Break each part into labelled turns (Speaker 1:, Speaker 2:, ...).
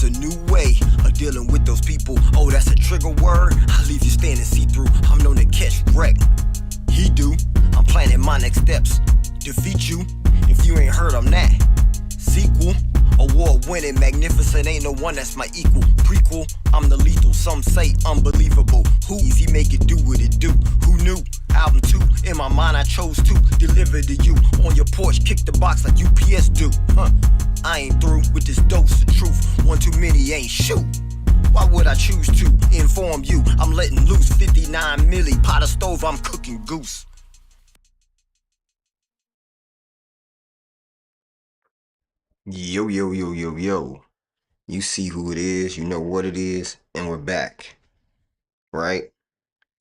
Speaker 1: a new way of dealing with those people. Oh, that's a trigger word? I leave you standing see-through. I'm known to catch wreck. He do. I'm planning my next steps. Defeat you. If you ain't heard, I'm that. Sequel. Award-winning, magnificent, ain't no one that's my equal. Prequel, I'm the lethal, some say unbelievable. Who easy make it do what it do? Who knew? Album 2, in my mind I chose to deliver to you. On your porch, kick the box like UPS do. I ain't through with this dose of truth. One too many ain't shoot. Why would I choose to inform you? I'm letting loose 59 milli, pot of stove, I'm cooking goose. Yo, yo, yo, yo, yo. You see who it is, you know what it is, and we're back. Right?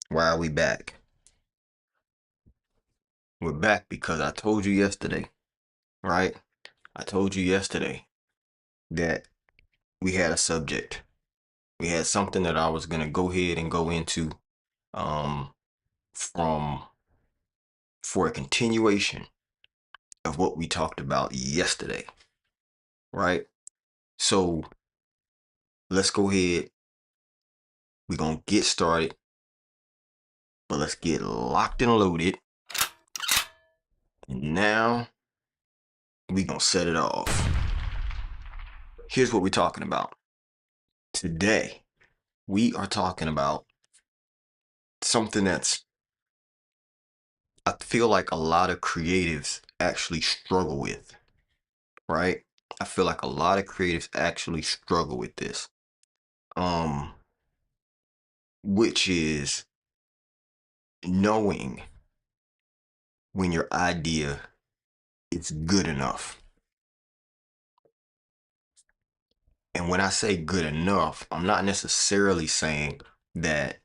Speaker 1: Why are we back? We're back because I told you yesterday, right? I told you yesterday that we had a subject. We had something that I was gonna go ahead and go into for a continuation of what we talked about yesterday. Right? So let's go ahead. We're gonna get started, but let's get locked and loaded. And now we're gonna set it off. Here's what we're talking about. Today, we are talking about something that's, I feel like a lot of creatives actually struggle with, right? I feel like a lot of creatives actually struggle with this. Which is knowing when your idea is good enough. And when I say good enough, I'm not necessarily saying that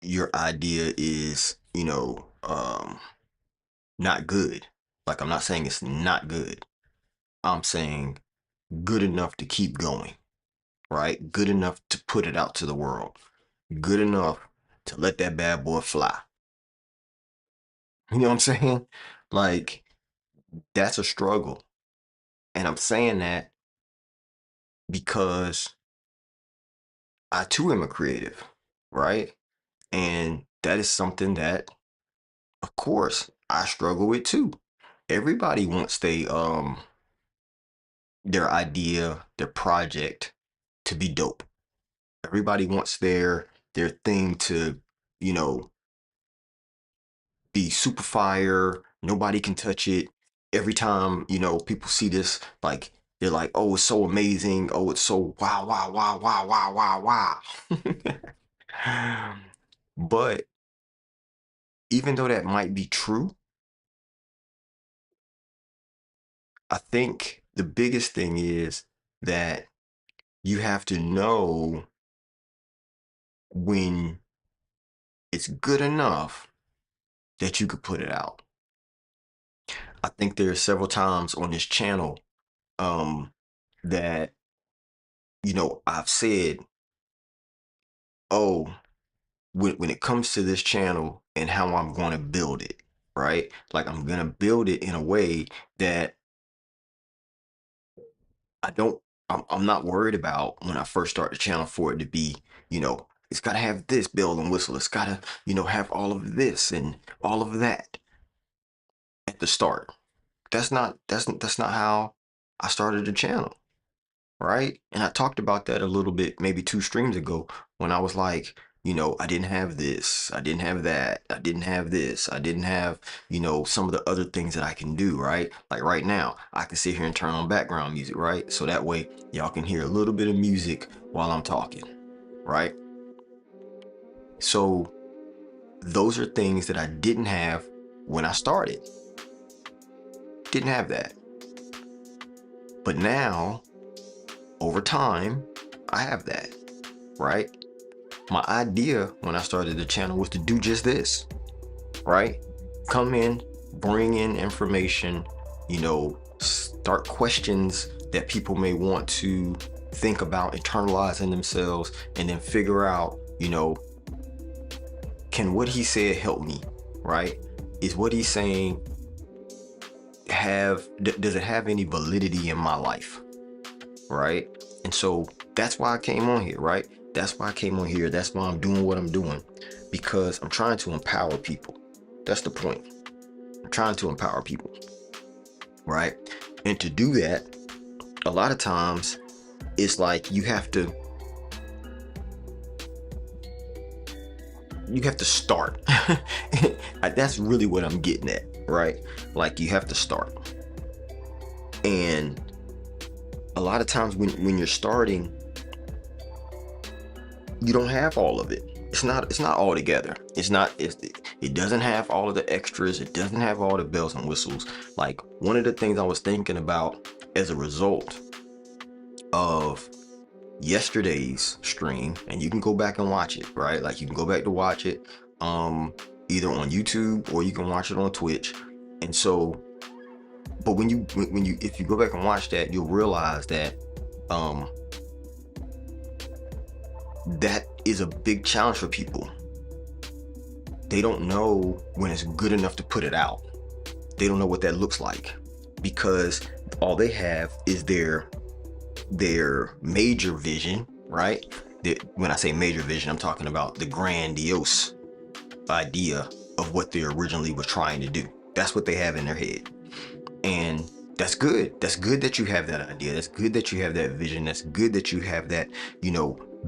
Speaker 1: your idea is, not good. Like, I'm not saying it's not good. I'm saying good enough to keep going, right? Good enough to put it out to the world. Good enough to let that bad boy fly. You know what I'm saying? Like, that's a struggle. And I'm saying that because I too am a creative, right? And that is something that, of course, I struggle with too. Everybody wants their idea, their project to be dope. Everybody wants their thing to, be super fire. Nobody can touch it. Every time, people see this, like, they're like, oh, it's so amazing. Oh, it's so wow, wow, wow, wow, wow, wow, wow. But even though that might be true, I think the biggest thing is that you have to know when it's good enough that you could put it out. I think there are several times on this channel that, I've said, oh, when it comes to this channel and how I'm going to build it, right? Like, I'm going to build it in a way that I'm not worried about when I first start the channel for it to be, it's got to have this bell and whistle. It's got to, have all of this and all of that at the start. That's not how I started the channel, right? And I talked about that a little bit, maybe 2 streams ago, when I was like, I didn't have this, I didn't have that, I didn't have this, I didn't have, some of the other things that I can do, right? Like right now, I can sit here and turn on background music, right? So that way y'all can hear a little bit of music while I'm talking, right? So those are things that I didn't have when I started. Didn't have that. But now, over time, I have that, right? My idea when I started the channel was to do just this, right? Come in, bring in information, start questions that people may want to think about internalizing themselves, and then figure out, can what he said help me, right? Is what he's saying does it have any validity in my life, right? And so that's why I came on here, right? That's why I came on here. That's why I'm doing what I'm doing, because I'm trying to empower people. That's the point. I'm trying to empower people, right? And to do that, a lot of times it's like you have to start. That's really what I'm getting at, right? Like, you have to start. And a lot of times when you're starting, you don't have all of it. It's not all together. It doesn't have all of the extras. It doesn't have all the bells and whistles. Like, one of the things I was thinking about as a result of yesterday's stream, and you can go back and watch it, right? Like, you can go back to watch it either on YouTube or you can watch it on Twitch. And so, but if you go back and watch that, you'll realize that that is a big challenge for people. They don't know when it's good enough to put it out. They don't know what that looks like, because all they have is their major vision, right? When I say major vision, I'm talking about the grandiose idea of what they originally were trying to do. That's what they have in their head. And that's good. That's good that you have that idea. That's good that you have that vision. That's good that you have that,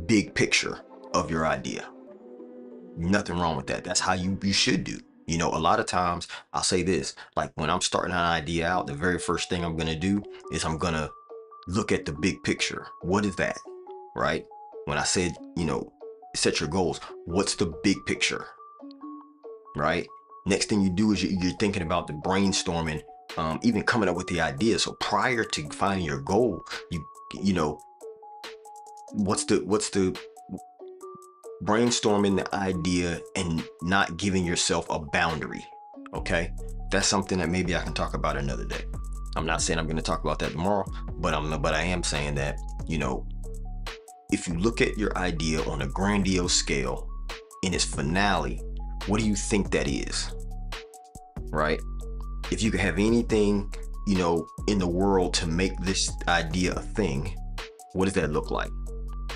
Speaker 1: big picture of your idea. Nothing wrong with that. That's how you should do. A lot of times I'll say this, like, when I'm starting an idea out, the very first thing I'm going to do is I'm going to look at the big picture. What is that? Right? When I said, set your goals, what's the big picture? Right? Next thing you do is you're thinking about the brainstorming, even coming up with the idea. So prior to finding your goal, what's the brainstorming the idea and not giving yourself a boundary. Okay, that's something that maybe I can talk about another day. I'm not saying I'm going to talk about that tomorrow, but I am saying that, if you look at your idea on a grandiose scale in its finale, what do you think that is? Right? If you could have anything, in the world to make this idea a thing, what does that look like?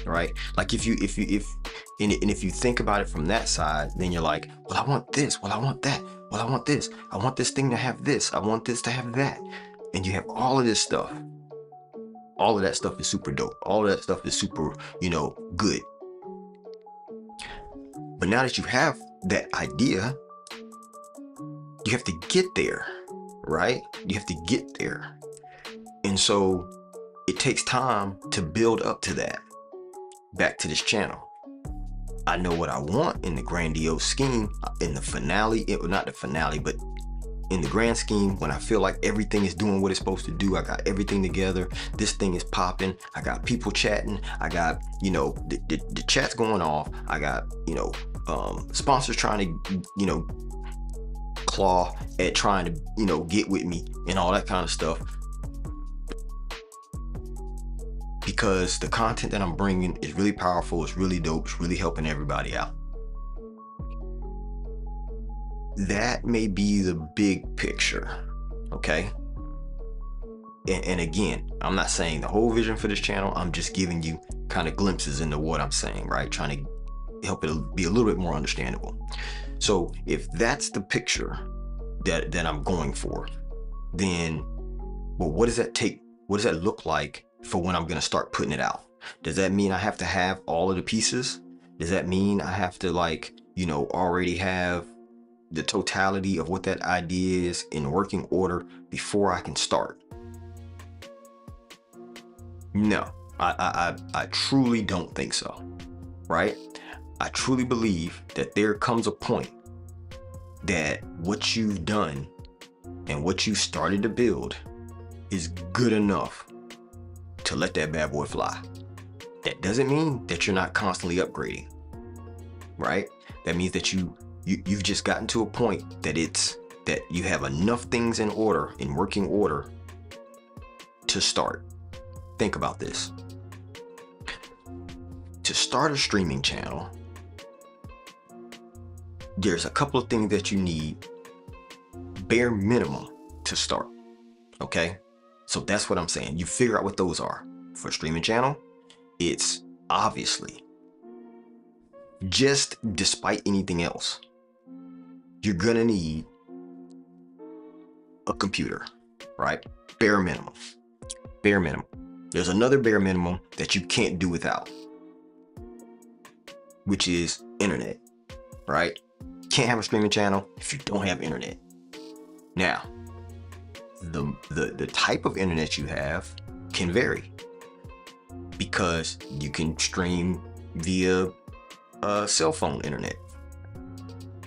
Speaker 1: Right? Like, if you think about it from that side, then you're like, well, I want this, well, I want that, well, I want this, I want this thing to have this, I want this to have that. And you have all of this stuff. All of that stuff is super dope. All of that stuff is super, good. But now that you have that idea, you have to get there, right? You have to get there. And so it takes time to build up to that. Back to this channel. I know what I want in the grandiose scheme, in the finale, not the finale, but in the grand scheme, when I feel like everything is doing what it's supposed to do, I got everything together, this thing is popping, I got people chatting, I got, the chat's going off, I got, sponsors trying to, claw at trying to, get with me and all that kind of stuff. Because the content that I'm bringing is really powerful, it's really dope, it's really helping everybody out. That may be the big picture, okay? And again, I'm not saying the whole vision for this channel, I'm just giving you kind of glimpses into what I'm saying, right? Trying to help it be a little bit more understandable. So if that's the picture that I'm going for, then, well, what does that take? What does that look like for when I'm going to start putting it out? Does that mean I have to have all of the pieces? Does that mean I have to, like, already have the totality of what that idea is in working order before I can start? No, I truly don't think so, right? I truly believe that there comes a point that what you've done and what you started to build is good enough to let that bad boy fly. That doesn't mean that you're not constantly upgrading, right? That means that you've just gotten to a point that you have enough things in order, in working order, to start. Think about this. To start a streaming channel, there's a couple of things that you need, bare minimum, to start. Okay? So that's what I'm saying. You figure out what those are. For a streaming channel, it's obviously, just despite anything else, you're gonna need a computer, right? Bare minimum. Bare minimum. There's another bare minimum that you can't do without, which is internet, right? Can't have a streaming channel if you don't have internet. Now, the type of internet you have can vary, because you can stream via cell phone internet,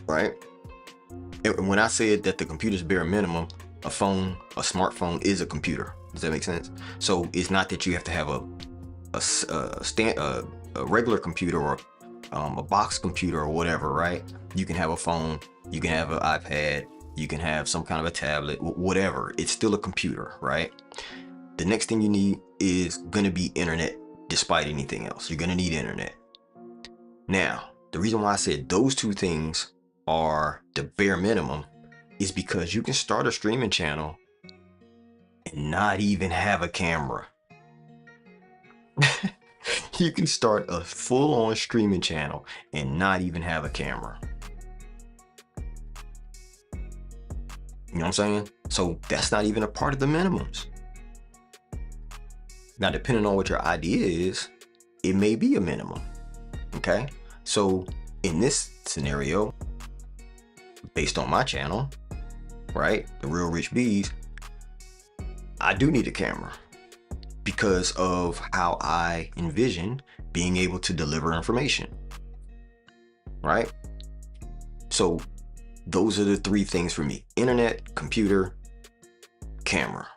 Speaker 1: right? And when I said that the computer's bare minimum, a smartphone is a computer. Does that make sense? So it's not that you have to have a regular computer or a box computer or whatever, right? You can have a phone, you can have an iPad, you can have some kind of a tablet, whatever. It's still a computer, right? The next thing you need is gonna be internet. Despite anything else, you're gonna need internet. Now, the reason why I said those two things are the bare minimum is because you can start a streaming channel and not even have a camera. You can start a full-on streaming channel and not even have a camera. You know what I'm saying? So that's not even a part of the minimums. Now, depending on what your idea is, it may be a minimum. Okay? So in this scenario, based on my channel, right, The Real Rich Bees, I do need a camera because of how I envision being able to deliver information, right? So those are the three things for me: internet, computer, camera.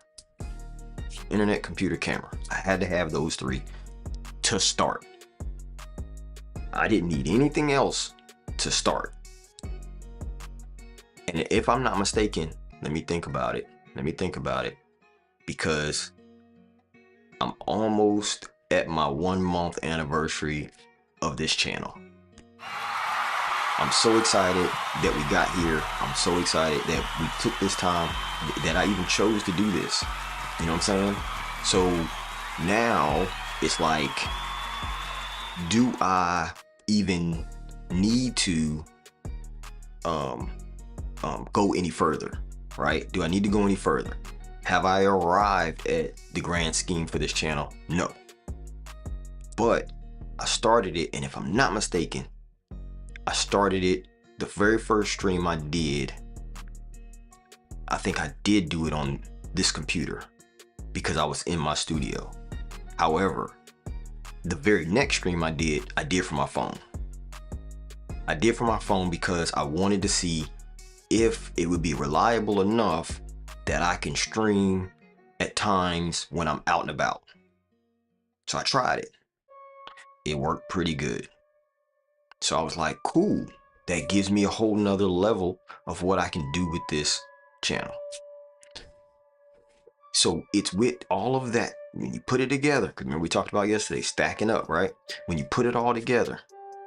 Speaker 1: Internet, computer, camera. I had to have those three to start. I didn't need anything else to start. And if I'm not mistaken, let me think about it. Because I'm almost at my 1 month anniversary of this channel. I'm so excited that we got here. I'm so excited that we took this time, that I even chose to do this. You know what I'm saying? So now it's like, do I even need to go any further, right? Do I need to go any further? Have I arrived at the grand scheme for this channel? No. But I started it, and if I'm not mistaken, I started it, the very first stream I did, I think I did do it on this computer because I was in my studio. However, the very next stream I did from my phone. I did from my phone because I wanted to see if it would be reliable enough that I can stream at times when I'm out and about. So I tried it. It worked pretty good. So I was like, cool, that gives me a whole nother level of what I can do with this channel. So it's with all of that, when you put it together, because remember we talked about yesterday, stacking up, right? When you put it all together,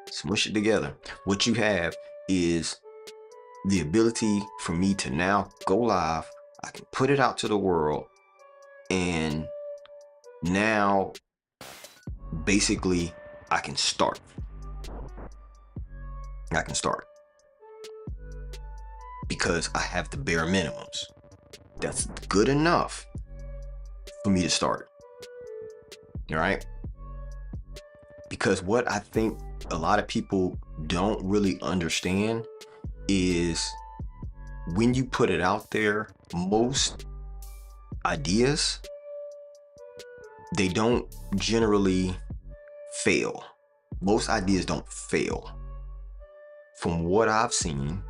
Speaker 1: smush it together, what you have is the ability for me to now go live. I can put it out to the world, and now basically I can start. Because I have the bare minimums. That's good enough for me to start. All right? Because what I think a lot of people don't really understand is when you put it out there, most ideas, they don't generally fail. Most ideas don't fail. From what I've seen,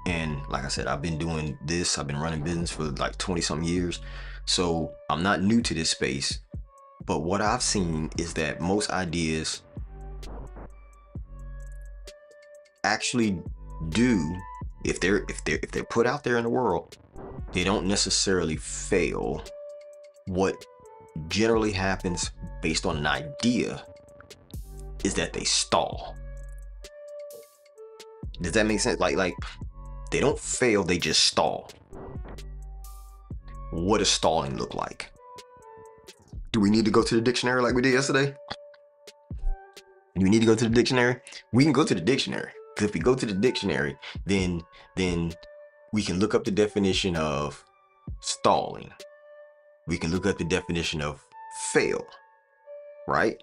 Speaker 1: and like I said, I've been doing this, I've been running business for like 20 some years. So I'm not new to this space, but what I've seen is that most ideas actually do, if they're put out there in the world, they don't necessarily fail. What generally happens based on an idea is that they stall. Does that make sense? Like they don't fail, they just stall. What does stalling look like? Do we need to go to the dictionary like we did yesterday? Do we need to go to the dictionary? We can go to the dictionary. Because if we go to the dictionary, then we can look up the definition of stalling. We can look up the definition of fail, right?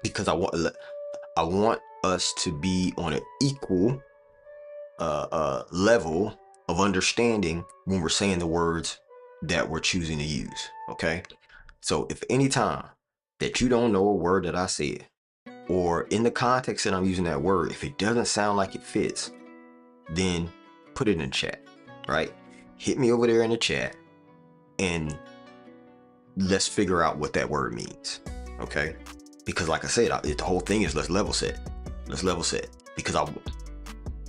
Speaker 1: Because I want us to be on an equal level of understanding when we're saying the words that we're choosing to use. Okay, so if any time that you don't know a word that I said, or in the context that I'm using that word, if it doesn't sound like it fits, then put it in the chat, right? Hit me over there in the chat and let's figure out what that word means. Okay, because like I said, the whole thing is let's level set. Let's level set, because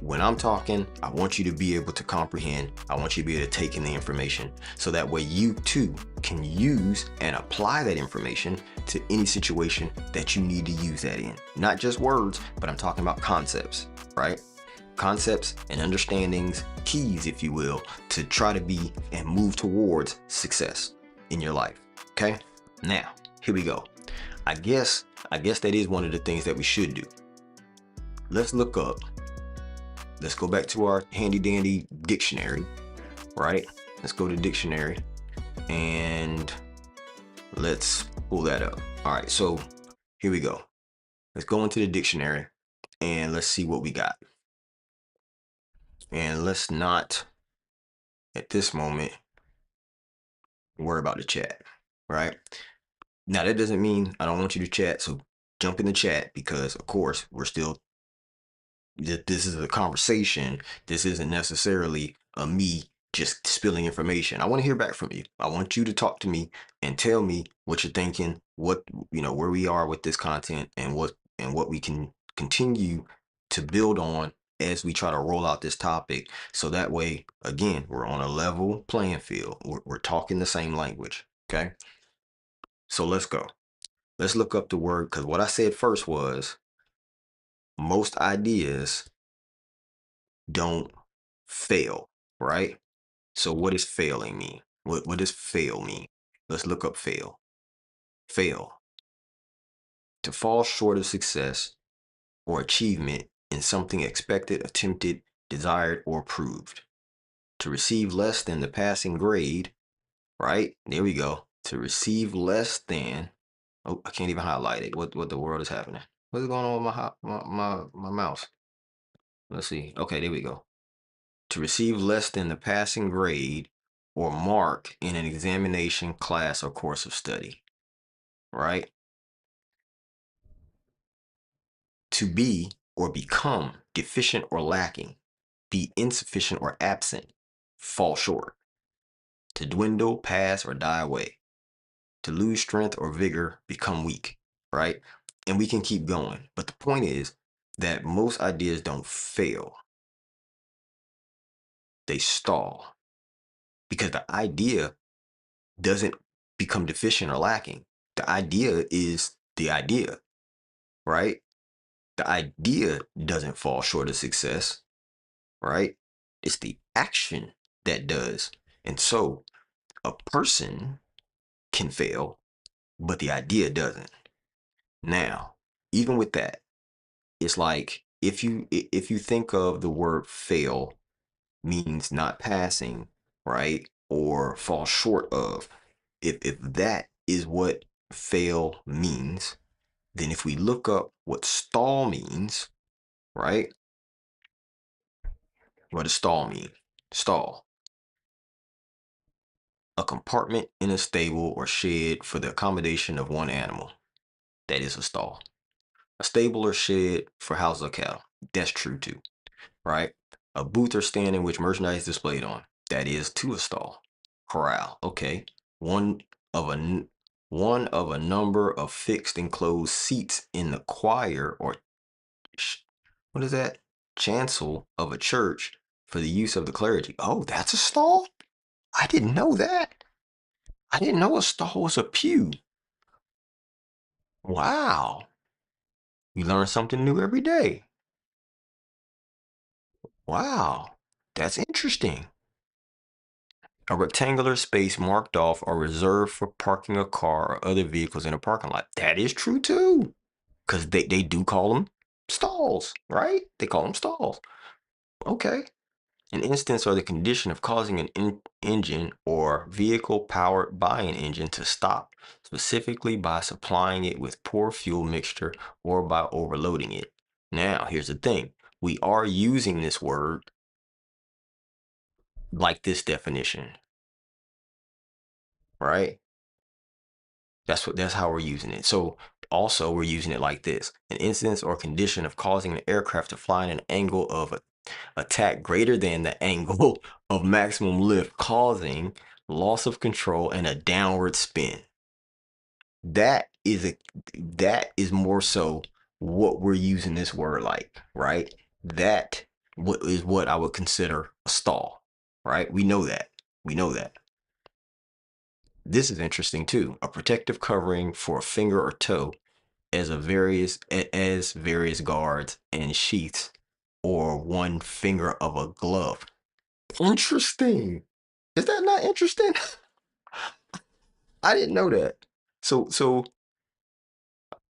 Speaker 1: when I'm talking, I want you to be able to comprehend. I want you to be able to take in the information, so that way you too can use and apply that information to any situation that you need to use that in. Not just words, but I'm talking about concepts, right? Concepts and understandings, keys, if you will, to try to be and move towards success in your life. Okay? Now, here we go. I guess that is one of the things that we should do. Let's look up. Let's go back to our handy dandy dictionary, right? Let's go to dictionary and let's pull that up. All right, so here we go. Let's go into the dictionary and let's see what we got. And let's not, at this moment, worry about the chat, right? Now, that doesn't mean I don't want you to chat, so jump in the chat, because, of course, this is a conversation. This isn't necessarily me just spilling information. I want to hear back from you. I want you to talk to me and tell me what you're thinking, what, where we are with this content, and what we can continue to build on as we try to roll out this topic. So that way, again, we're on a level playing field. We're talking the same language. Okay. So let's go. Let's look up the word, because what I said first was most ideas don't fail, right? So what does failing mean? What does fail mean? Let's look up fail. Fail. To fall short of success or achievement in something expected, attempted, desired, or proved. To receive less than the passing grade, right? There we go. To receive less than, oh, I can't even highlight it. What the world is happening? What's going on with my mouse? Let's see. Okay, there we go. To receive less than the passing grade or mark in an examination, class, or course of study, right? To be or become deficient or lacking, be insufficient or absent, fall short. To dwindle, pass, or die away. To lose strength or vigor, become weak, right? And we can keep going. But the point is that most ideas don't fail. They stall, because the idea doesn't become deficient or lacking. The idea is the idea, right? The idea doesn't fall short of success, right? It's the action that does. And so a person can fail, but the idea doesn't. Now, even with that, it's like if you think of the word fail means not passing, right? Or fall short of, if that is what fail means, then if we look up what stall means, right? What does stall mean? Stall. A compartment in a stable or shed for the accommodation of one animal. That is a stall. A stable or shed for houses of cattle. That's true too, right? A booth or stand in which merchandise is displayed on. That is to a stall. Corral. Okay. One of a number of fixed enclosed seats in the choir or what is that? Chancel of a church for the use of the clergy. Oh, that's a stall? I didn't know that. I didn't know a stall was a pew. Wow. You learn something new every day. Wow. That's interesting.
Speaker 2: A rectangular space marked off or reserved for parking a car or other vehicles in a parking lot. That is true too. Because they do call them stalls, right? They call them stalls. Okay. An instance or the condition of causing an engine or vehicle powered by an engine to stop, specifically by supplying it with poor fuel mixture or by overloading it. Now, here's the thing. We are using this word like this definition, right? That's how we're using it. So also we're using it like this: an instance or condition of causing an aircraft to fly in an angle of attack greater than the angle of maximum lift, causing loss of control and a downward spin. That is more so what we're using this word like, right? That is what I would consider a stall, right? We know that. We know that. This is interesting too. A protective covering for a finger or toe as various guards and sheaths or one finger of a glove. Interesting. Is that not interesting? I didn't know that. So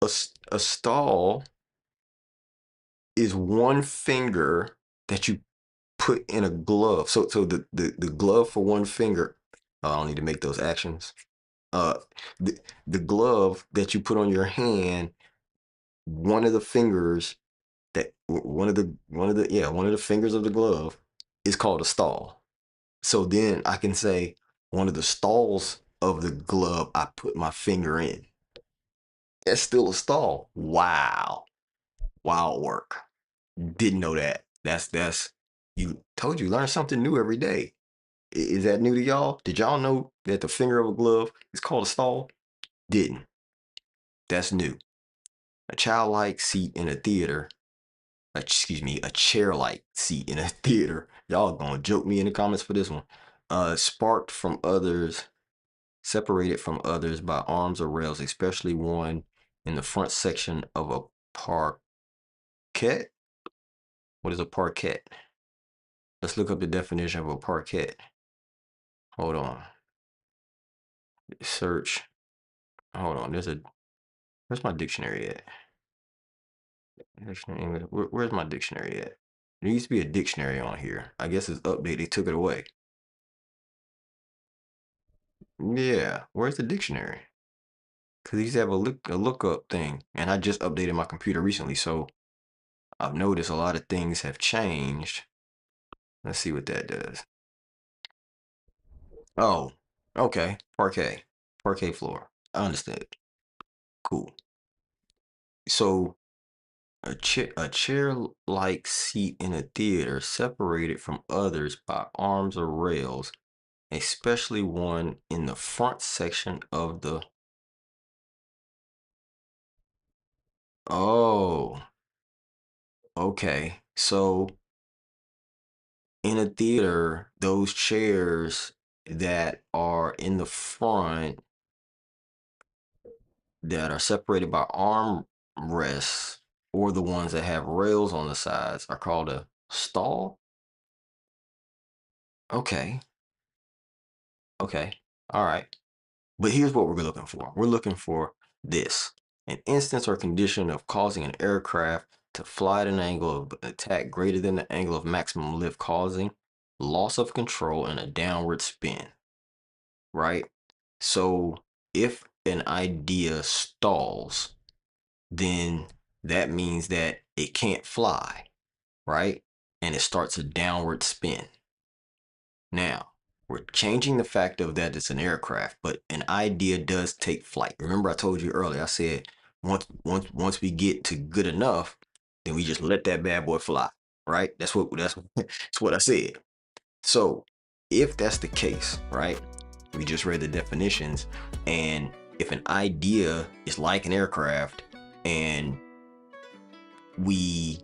Speaker 2: a stall is one finger that you put in a glove. So the glove for one finger. I don't need to make those actions. Uh, the glove that you put on your hand, one of the fingers one of the fingers of the glove is called a stall. So then I can say one of the stalls of the glove I put my finger in. That's still a stall. Wow. Wild work. Didn't know that. That's you told you learn something new every day. Is that new to y'all? Did y'all know that the finger of a glove is called a stall? Didn't. That's new. A childlike seat in a theater. Excuse me, a chair-like seat in a theater. Y'all gonna joke me in the comments for this one. Sparked from others, separated from others by arms or rails, especially one in the front section of a parquet. What is a parquet? Let's look up the definition of a parquet. Hold on. Search. Hold on. Where's my dictionary at? Dictionary English. Where's my dictionary at? There used to be a dictionary on here. I guess it's updated. They took it away. Yeah. Where's the dictionary? Because these have a lookup thing, and I just updated my computer recently, so I've noticed a lot of things have changed. Let's see what that does. Oh, okay. Parquet floor. I understand. Cool. So a chair-like seat in a theater separated from others by arms or rails, especially one in the front section of the. Oh, okay. So in a theater, those chairs that are in the front that are separated by arm rests or the ones that have rails on the sides are called a stall. Okay. Okay. All right. But here's what we're looking for. We're looking for this: an instance or condition of causing an aircraft to fly at an angle of attack greater than the angle of maximum lift, causing loss of control and a downward spin. Right? So if an idea stalls, then that means that it can't fly, right? And it starts a downward spin. Now, we're changing the fact of that it's an aircraft, but an idea does take flight. Remember, I told you earlier, I said once we get to good enough, then we just let that bad boy fly, right? That's what I said. So if that's the case, right? We just read the definitions, and if an idea is like an aircraft and we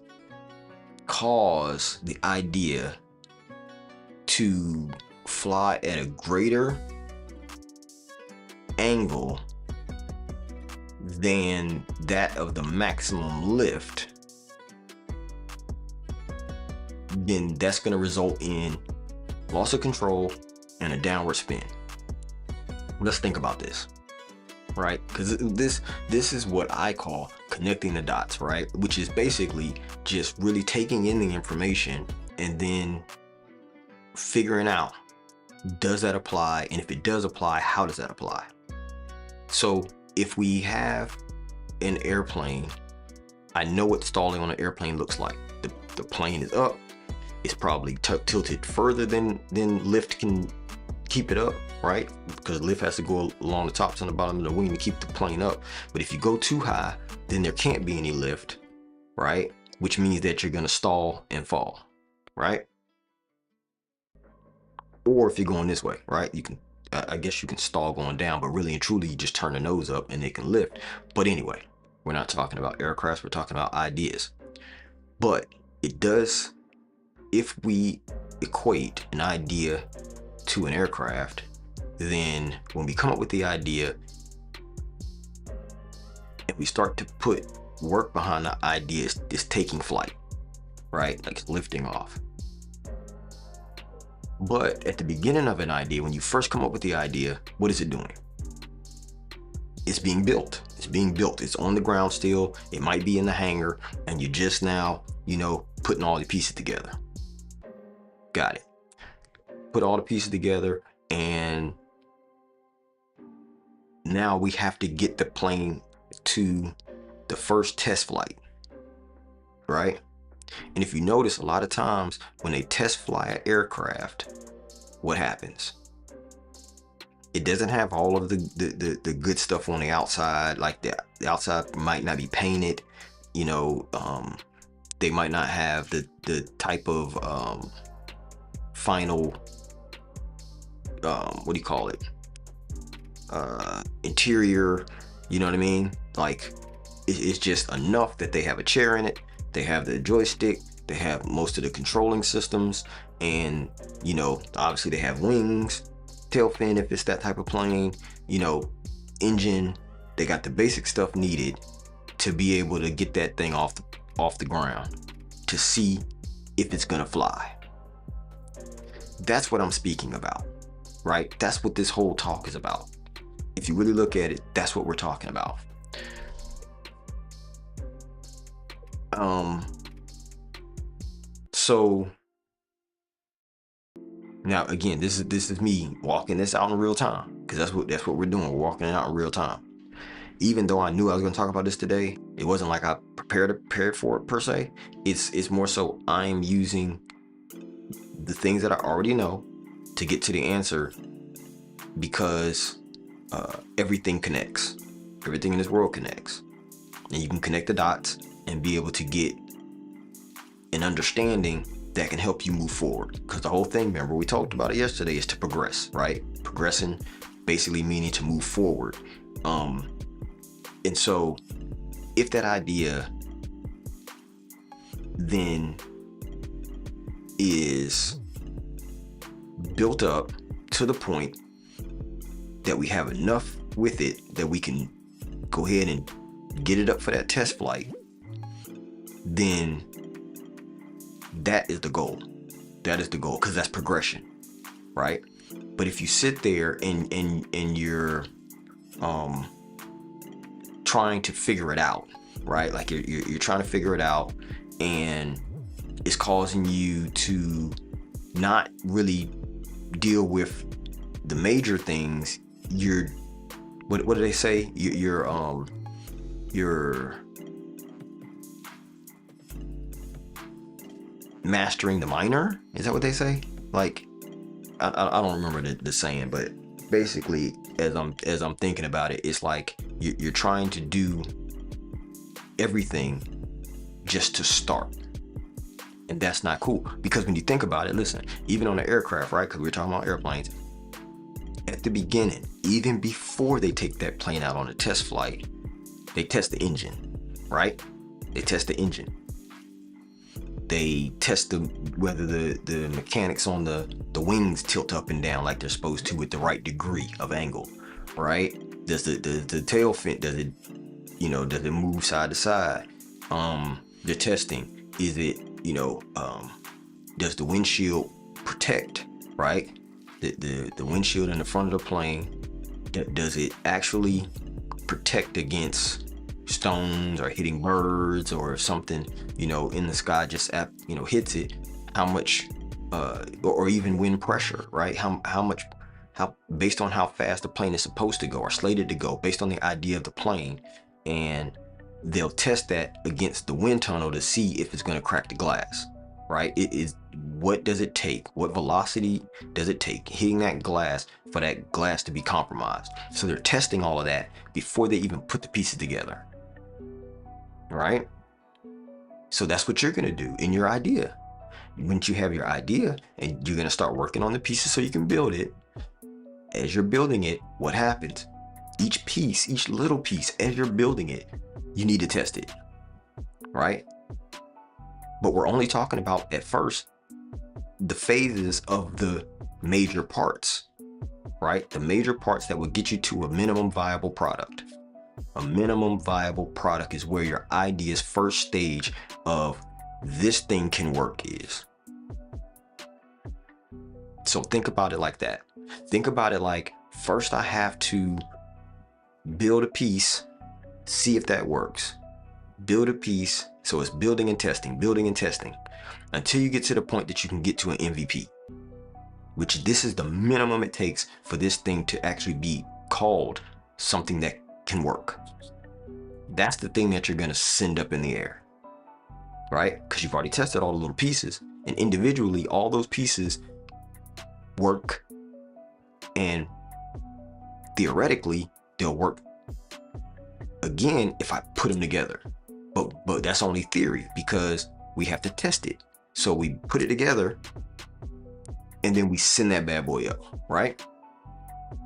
Speaker 2: cause the idea to fly at a greater angle than that of the maximum lift, then that's going to result in loss of control and a downward spin. Let's think about this, right? Because this is what I call connecting the dots, right? Which is basically just really taking in the information and then figuring out, does that apply? And if it does apply, how does that apply? So if we have an airplane, I know what stalling on an airplane looks like. The plane is up. It's probably tilted further than lift can keep it up, right? Because lift has to go along the tops and the bottom of the wing to keep the plane up. But if you go too high, then there can't be any lift, right? Which means that you're going to stall and fall, right? Or if you're going this way, right? You can, I guess you can stall going down, but really and truly you just turn the nose up and it can lift. But anyway, we're not talking about aircrafts, we're talking about ideas. But it does, if we equate an idea to an aircraft, then when we come up with the idea and we start to put work behind the idea, is taking flight, right? Like it's lifting off. But at the beginning of an idea, when you first come up with the idea, what is it doing? It's being built. It's being built. It's on the ground still. It might be in the hangar, and you're just now, putting all the pieces together. Got it. Put all the pieces together, and now we have to get the plane to the first test flight, right? And if you notice, a lot of times when they test fly an aircraft, what happens? It doesn't have all of the good stuff on the outside. Like the outside might not be painted, they might not have the type of final what do you call it, interior, you know what I mean? Like it's just enough that they have a chair in it, they have the joystick, they have most of the controlling systems, and obviously they have wings, tail fin if it's that type of plane, engine. They got the basic stuff needed to be able to get that thing off the ground, to see if it's gonna fly. That's what I'm speaking about, right? That's what this whole talk is about. If you really look at it, that's what we're talking about. So now again, this is me walking this out in real time, because that's what we're doing. We're walking it out in real time. Even though I knew I was going to talk about this today, it wasn't like I prepared for it per se. It's more so I'm using the things that I already know to get to the answer, because everything connects. Everything in this world connects, and you can connect the dots and be able to get an understanding that can help you move forward. Because the whole thing, remember we talked about it yesterday, is to progress, right? Progressing basically meaning to move forward. And so if that idea then is built up to the point that we have enough with it that we can go ahead and get it up for that test flight, then that is the goal. That is the goal, because that's progression, right? But if you sit there and you're trying to figure it out, right? Like you're trying to figure it out, and it's causing you to not really deal with the major things. What do they say? You're mastering the minor. Is that what they say? Like I don't remember the saying, but basically as I'm thinking about it, it's like you're trying to do everything just to start, and that's not cool. Because when you think about it, listen, even on the aircraft, right? Because we're talking about airplanes. At the beginning, even before they take that plane out on a test flight, they test the engine, right? They test the engine. They test whether the mechanics on the wings tilt up and down like they're supposed to with the right degree of angle, right? Does the tail fin, does it move side to side? They're testing, is it, does the windshield protect, right? the windshield in the front of the plane, does it actually protect against stones or hitting birds or something, in the sky just hits it? How much, or even wind pressure, right? How much, based on how fast the plane is supposed to go or slated to go, based on the idea of the plane, and they'll test that against the wind tunnel to see if it's going to crack the glass, right? What does it take? What velocity does it take hitting that glass for that glass to be compromised? So they're testing all of that before they even put the pieces together, right? So that's what you're going to do in your idea. Once you have your idea and you're going to start working on the pieces so you can build it, as you're building it, what happens? Each piece, each little piece, as you're building it, you need to test it, right? But we're only talking about, at first, the phases of the major parts, right? The major parts that will get you to a minimum viable product. A minimum viable product is where your idea's first stage of this thing can work is. So think about it like that. Think about it like, first I have to build a piece, see if that works. Build a piece. So it's building and testing until you get to the point that you can get to an MVP, which this is the minimum it takes for this thing to actually be called something that can work. That's the thing that you're going to send up in the air, right? Because you've already tested all the little pieces, and individually all those pieces work, and theoretically they'll work again if I put them together. But that's only theory, because we have to test it. So we put it together and then we send that bad boy up, right?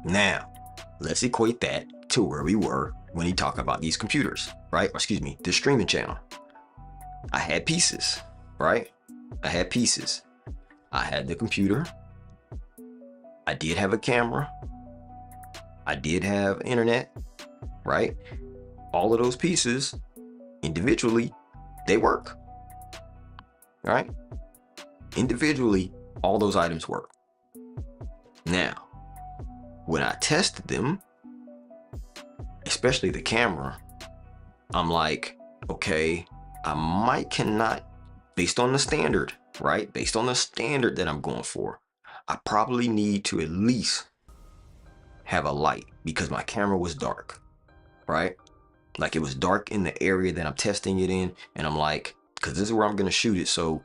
Speaker 2: Now, let's equate that to where we were when you talk about these computers, right? Or excuse me, the streaming channel. I had pieces, right? I had pieces. I had the computer. I did have a camera. I did have internet, right? All of those pieces individually, they work, right? Individually, all those items work. Now, when I tested them, especially the camera, I'm like, okay, I cannot, based on the standard, right? Based on the standard that I'm going for, I probably need to at least have a light, because my camera was dark, right? Like, it was dark in the area that I'm testing it in, and I'm like, because this is where I'm going to shoot it, so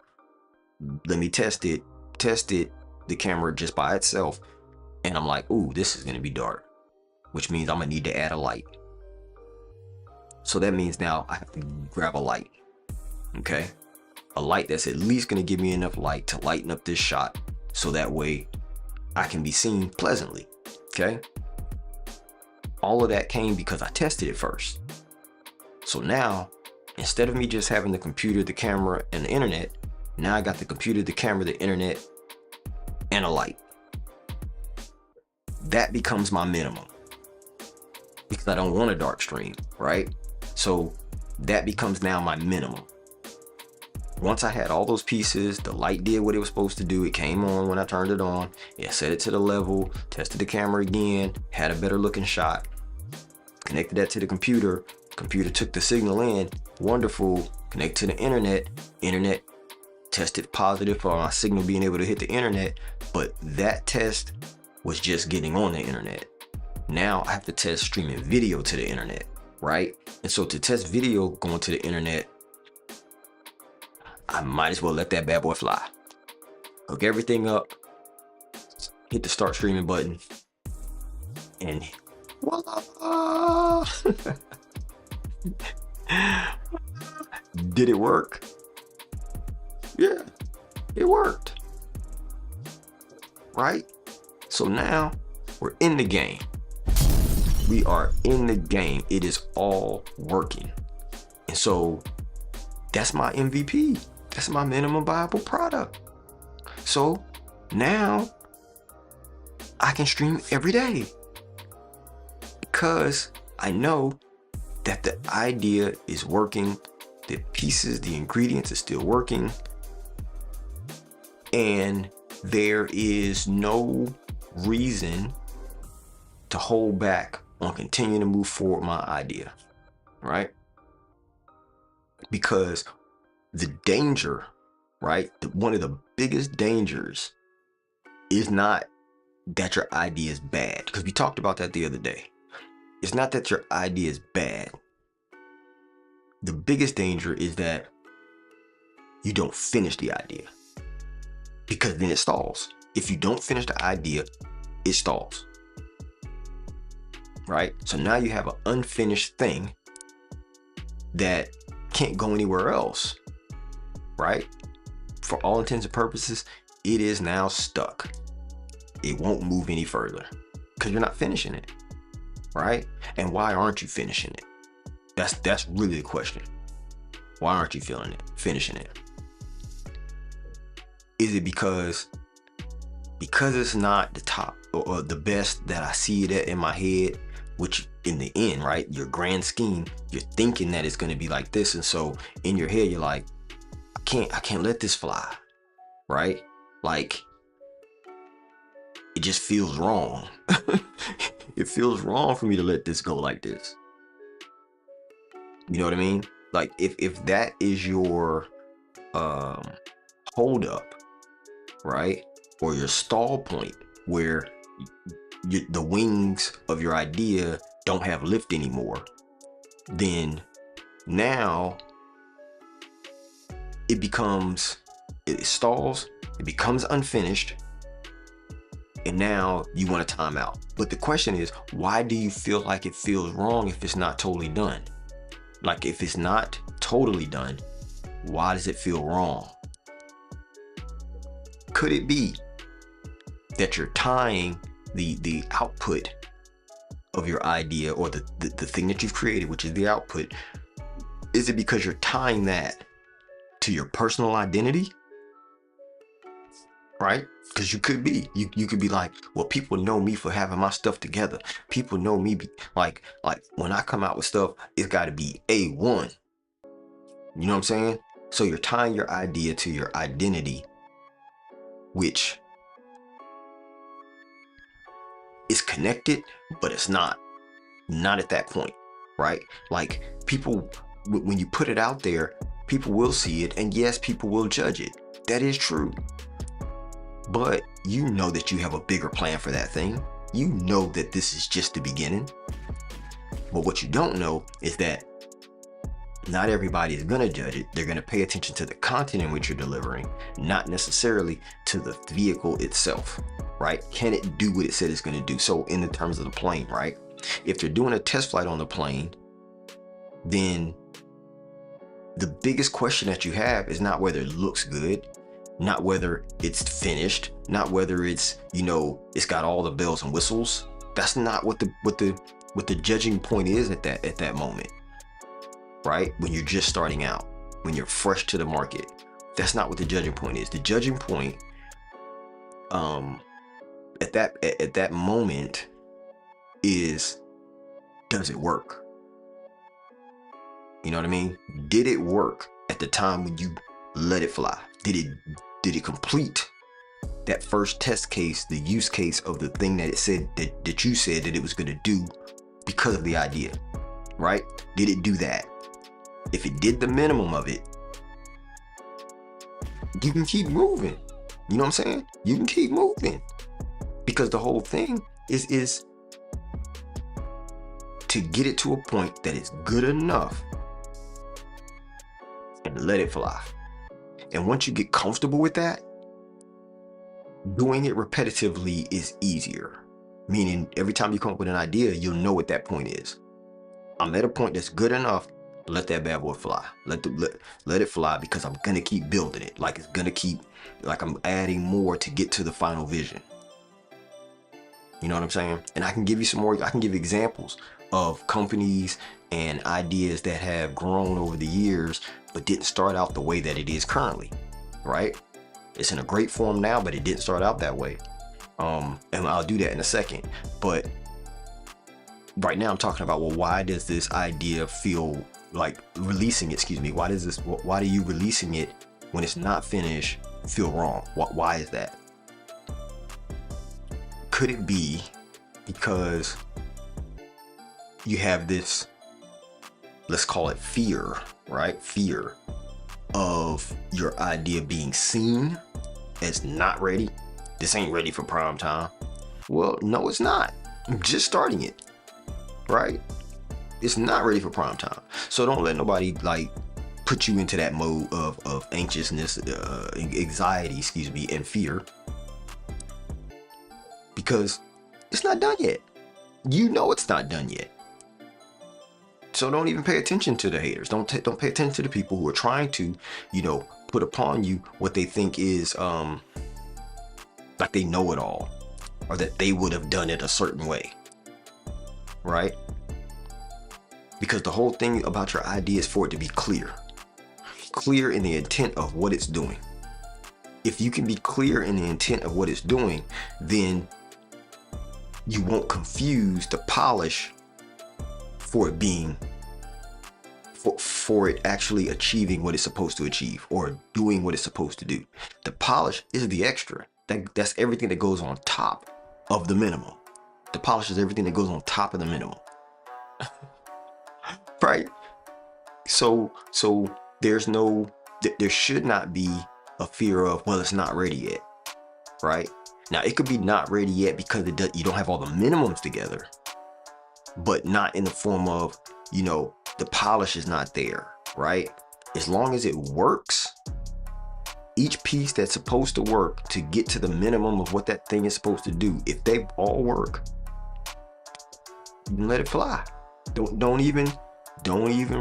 Speaker 2: let me test it, the camera just by itself, and I'm like, ooh, this is going to be dark, which means I'm going to need to add a light. So that means now I have to grab a light, okay? A light that's at least going to give me enough light to lighten up this shot, so that way I can be seen pleasantly, okay? All of that came because I tested it first. So now, instead of me just having the computer, the camera, and the internet, now I got the computer, the camera, the internet, and a light. That becomes my minimum, because I don't want a dark stream, right? So that becomes now my minimum. Once I had all those pieces, the light did what it was supposed to do. It came on when I turned it on. It set it to the level, tested the camera again, had a better looking shot, connected that to the computer. Computer took the signal in, wonderful, connect to the internet tested positive for my signal being able to hit the internet, but that test was just getting on the internet. Now I have to test streaming video to the internet, right? And so to test video going to the internet, I might as well let that bad boy fly. Hook everything up, hit the start streaming button, and voila! Did it work? Yeah, it worked. Right? So now we're in the game. We are in the game. It is all working. And so that's my MVP. That's my minimum viable product. So now I can stream every day, because I know that the idea is working, the pieces, the ingredients are still working, and there is no reason to hold back on continuing to move forward my idea, right? Because the danger, right? One of the biggest dangers is not that your idea is bad, because we talked about that the other day. It's not that your idea is bad. The biggest danger is that you don't finish the idea, because then it stalls. If you don't finish the idea, it stalls, right? So now you have an unfinished thing that can't go anywhere else, right? For all intents and purposes, it is now stuck. It won't move any further because you're not finishing it, right? And why aren't you finishing it? That's really the question. Why aren't you finishing it? Is it because it's not the top or the best that I see it at in my head, which in the end, right, your grand scheme, you're thinking that it's going to be like this, and so in your head you're like, I can't let this fly, right? Like, it just feels wrong. It feels wrong for me to let this go like this. You know what I mean? Like, if that is your hold up, right, or your stall point, where the wings of your idea don't have lift anymore, then now it stalls, it becomes unfinished, and now you want a timeout. But the question is, why do you feel like it feels wrong if it's not totally done? Like, if it's not totally done, why does it feel wrong? Could it be that you're tying the output of your idea, or the thing that you've created, which is the output? Is it because you're tying that to your personal identity? Right? Because you could be like, well, people know me for having my stuff together. People know me like when I come out with stuff, it's got to be A1. You know what I'm saying? So you're tying your idea to your identity, which is connected, but it's not at that point, right? Like, people, when you put it out there, people will see it, and yes, people will judge it. That is true. But you know that you have a bigger plan for that thing. You know that this is just the beginning. But what you don't know is that not everybody is going to judge it. They're going to pay attention to the content in which you're delivering, not necessarily to the vehicle itself, right? Can it do what it said it's going to do? So in the terms of the plane, right? If they're doing a test flight on the plane, then the biggest question that you have is not whether it looks good, not whether it's finished, not whether it's, it's got all the bells and whistles. That's not what the judging point is at that moment, right? When you're just starting out, when you're fresh to the market, that's not what the judging point is. The judging point, at that moment, is, does it work? You know what I mean? Did it work at the time when you let it fly? Did it complete that first test case, the use case of the thing that it said that you said that it was going to do because of the idea, right? Did it do that? If it did the minimum of it, you can keep moving. You know what I'm saying? You can keep moving, because the whole thing is to get it to a point that it's good enough and let it fly. And once you get comfortable with that, doing it repetitively is easier. Meaning, every time you come up with an idea, you'll know what that point is. I'm at a point that's good enough. Let that bad boy fly. Let it fly, because I'm gonna keep building it. Like, it's gonna keep, like, I'm adding more to get to the final vision. You know what I'm saying? And I can give you some more. I can give examples of companies and ideas that have grown over the years, but didn't start out the way that it is currently, right? It's in a great form now, but it didn't start out that way. And I'll do that in a second. But right now I'm talking about, well, why does this idea feel like releasing it? Why do you releasing it when it's not finished feel wrong? Why is that? could it be because you have this, let's call it fear, right? Fear of your idea being seen as not ready. This ain't ready for prime time. Well, no, it's not. I'm just starting it, right? It's not ready for prime time. So don't let nobody like put you into that mode of anxiousness, anxiety, and fear, because it's not done yet. You know it's not done yet. So don't even pay attention to the haters. Don't pay attention to the people who are trying to, put upon you what they think is like they know it all, or that they would have done it a certain way, right? Because the whole thing about your idea is for it to be clear in the intent of what it's doing. If you can be clear in the intent of what it's doing, then you won't confuse the polish for it being, for it actually achieving what it's supposed to achieve or doing what it's supposed to do. The polish is the extra. That's everything that goes on top of the minimum. The polish is everything that goes on top of the minimum. Right? So there should not be a fear of, well, it's not ready yet, right? Now it could be not ready yet because you don't have all the minimums together, but not in the form of, the polish is not there, right? As long as it works, each piece that's supposed to work to get to the minimum of what that thing is supposed to do, if they all work, you can let it fly. Don't even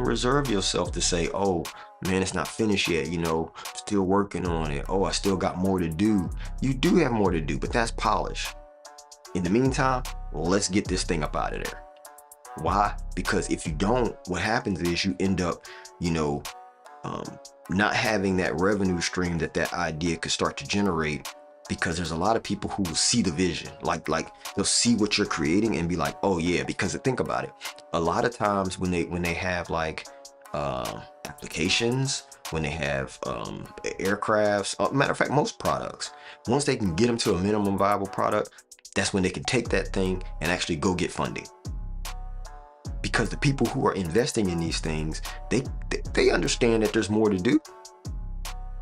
Speaker 2: reserve yourself to say, oh man, it's not finished yet, still working on it. Oh, I still got more to do. You do have more to do, but that's polish. In the meantime, let's get this thing up out of there. Why? Because if you don't, what happens is you end up, not having that revenue stream that idea could start to generate, because there's a lot of people who will see the vision, like they'll see what you're creating and be like, oh yeah, because think about it. A lot of times when they have like applications, when they have aircrafts, matter of fact, most products, once they can get them to a minimum viable product, that's when they can take that thing and actually go get funding. Because the people who are investing in these things, they understand that there's more to do,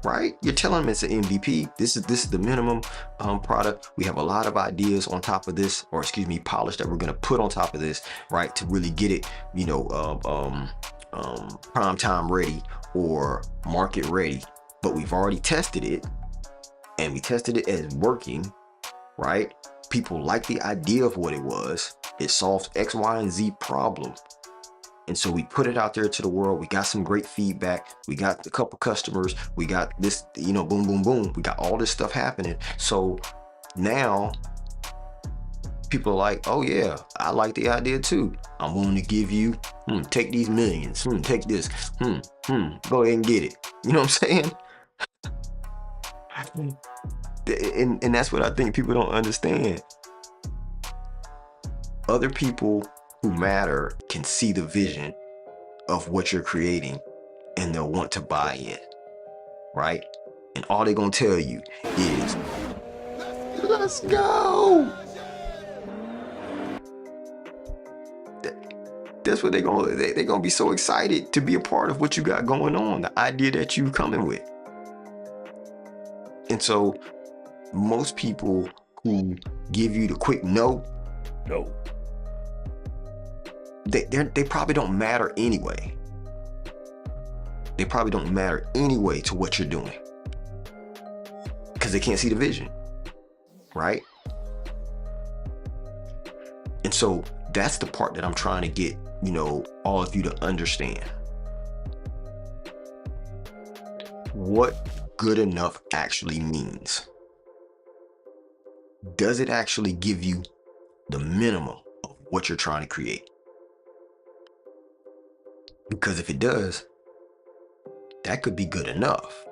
Speaker 2: right? You're telling them it's an MVP. This is the minimum product. We have a lot of ideas on top of this, or polish that we're going to put on top of this, right? To really get it, prime time ready or market ready. But we've already tested it, and we tested it as working, right? People like the idea of what it was. It solves X, Y, and Z problem. And so we put it out there to the world. We got some great feedback. We got a couple customers. We got this, boom, boom, boom. We got all this stuff happening. So now people are like, oh yeah, I like the idea too. I'm willing to give you, take these millions, take this, go ahead and get it. You know what I'm saying? And that's what I think people don't understand. Other people who matter can see the vision of what you're creating, and they'll want to buy in, right? And all they're gonna tell you is, let's go. That's what they're gonna be so excited to be a part of what you got going on, the idea that you coming with. And so most people who give you the quick no, they probably don't matter anyway. They probably don't matter anyway to what you're doing, because they can't see the vision, right? And so that's the part that I'm trying to get, all of you to understand. What good enough actually means. Does it actually give you the minimum of what you're trying to create? Because if it does, that could be good enough,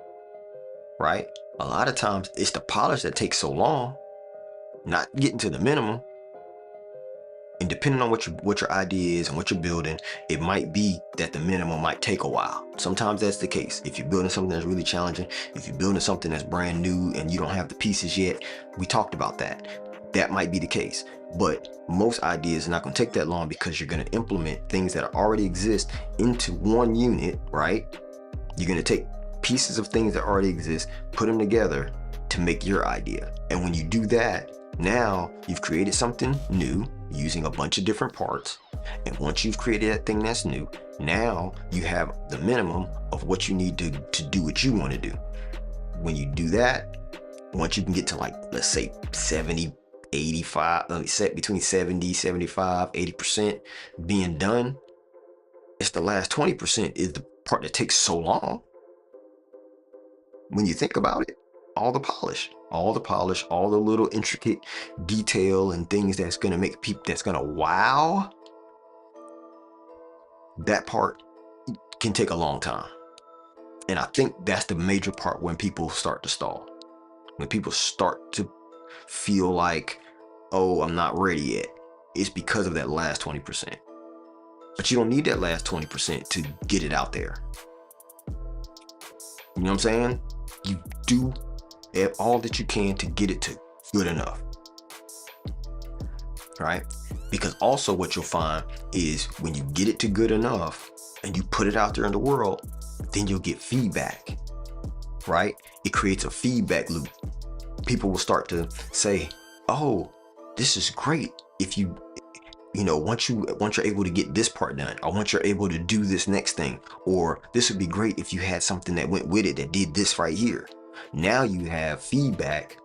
Speaker 2: right? A lot of times it's the polish that takes so long, not getting to the minimum. And depending on what your idea is and what you're building, it might be that the minimum might take a while. Sometimes that's the case. If you're building something that's really challenging, if you're building something that's brand new and you don't have the pieces yet, we talked about that. That might be the case, but most ideas are not going to take that long because you're going to implement things that already exist into one unit, right? You're going to take pieces of things that already exist, put them together to make your idea. And when you do that, now you've created something new using a bunch of different parts. And once you've created that thing that's new, now you have the minimum of what you need to do what you want to do. When you do that, once you can get to, like, let's say 70, 85, between 70, 75, 80% being done, it's the last 20% is the part that takes so long. When you think about it, all the polish, all the little intricate detail and things that's going to make people, that's going to wow, that part can take a long time. And I think that's the major part when people start to stall. When people start to feel like, oh, I'm not ready yet, it's because of that last 20%. But you don't need that last 20% to get it out there. You know what I'm saying? You do all that you can to get it to good enough. Right? Because also what you'll find is when you get it to good enough and you put it out there in the world, then you'll get feedback. Right? It creates a feedback loop. People will start to say, oh, this is great if you know, once you're able to get this part done, or once you're able to do this next thing, or this would be great if you had something that went with it that did this right here. Now you have feedback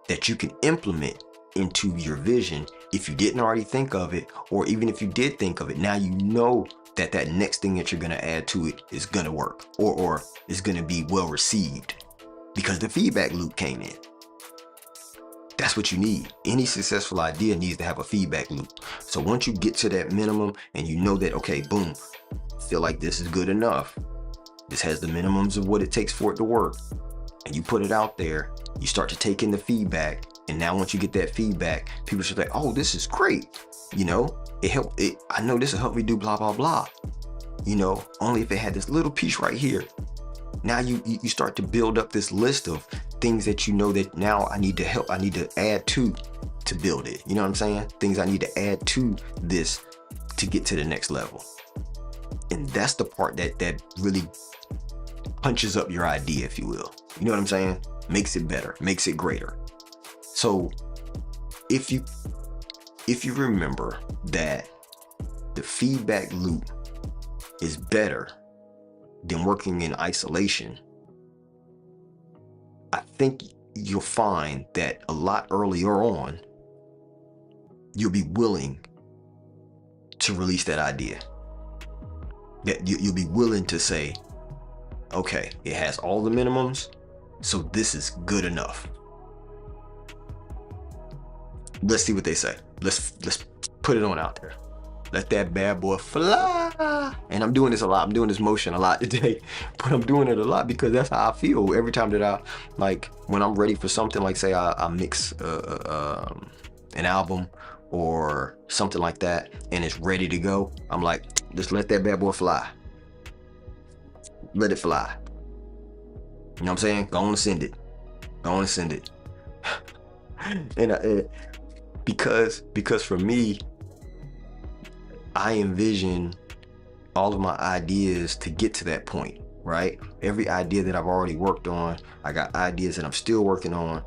Speaker 2: that you can implement into your vision if you didn't already think of it, or even if you did think of it, now you know that that next thing that you're going to add to it is going to work, or is going to be well received because the feedback loop came in. That's what you need. Any successful idea needs to have a feedback loop. So once you get to that minimum and you know that, okay, boom, feel like this is good enough, this has the minimums of what it takes for it to work, and you put it out there, you start to take in the feedback. And now once you get that feedback, people should be like, oh, this is great. You know, I know this will help me do blah, blah, blah. You know, only if it had this little piece right here. Now you start to build up this list of things that you know that now I need to add to build it. You know what I'm saying? Things I need to add to this to get to the next level. And that's the part that really punches up your idea, if you will. You know what I'm saying? Makes it better, makes it greater. So if you remember that the feedback loop is better than working in isolation, I think you'll find that a lot earlier on, you'll be willing to release that idea. That you'll be willing to say, okay, it has all the minimums, so this is good enough. Let's see what they say. Let's put it on out there. Let that bad boy fly. And I'm doing this a lot. I'm doing this motion a lot today, but I'm doing it a lot because that's how I feel every time that I, like, when I'm ready for something, like say I mix an album or something like that, and it's ready to go. I'm like, just let that bad boy fly. Let it fly. You know what I'm saying? Go on and send it. Go on and send it. And because for me, I envision all of my ideas to get to that point, right? Every idea that I've already worked on, I got ideas that I'm still working on.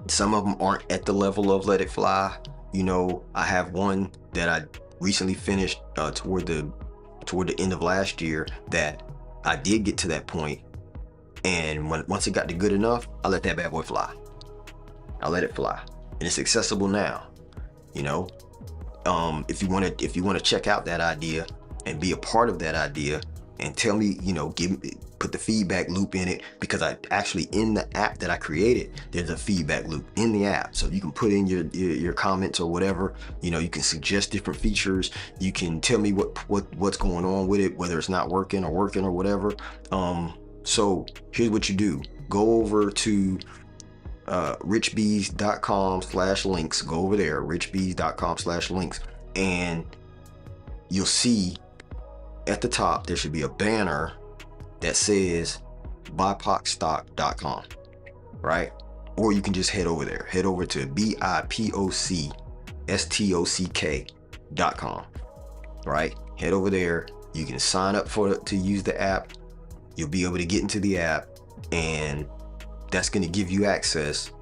Speaker 2: Some of them aren't at the level of Let It Fly. You know, I have one that I recently finished toward the end of last year that I did get to that point. And once it got to good enough, I let that bad boy fly. I let it fly. And it's accessible now. You know, if you want to check out that idea and be a part of that idea and tell me, you know, put the feedback loop in it, because I actually, in the app that I created, there's a feedback loop in the app. So you can put in your comments or whatever. You know, you can suggest different features. You can tell me what's going on with it, whether it's not working or whatever. So here's what you do. Go over to richbees.com/links. Go over there, richbees.com/links, and you'll see at the top there should be a banner that says bipocstock.com, right? Or you can just head over there. Head over to BIPOCSTOCK.com. Right? Head over there. You can sign up to use the app. You'll be able to get into the app, and that's going to give you access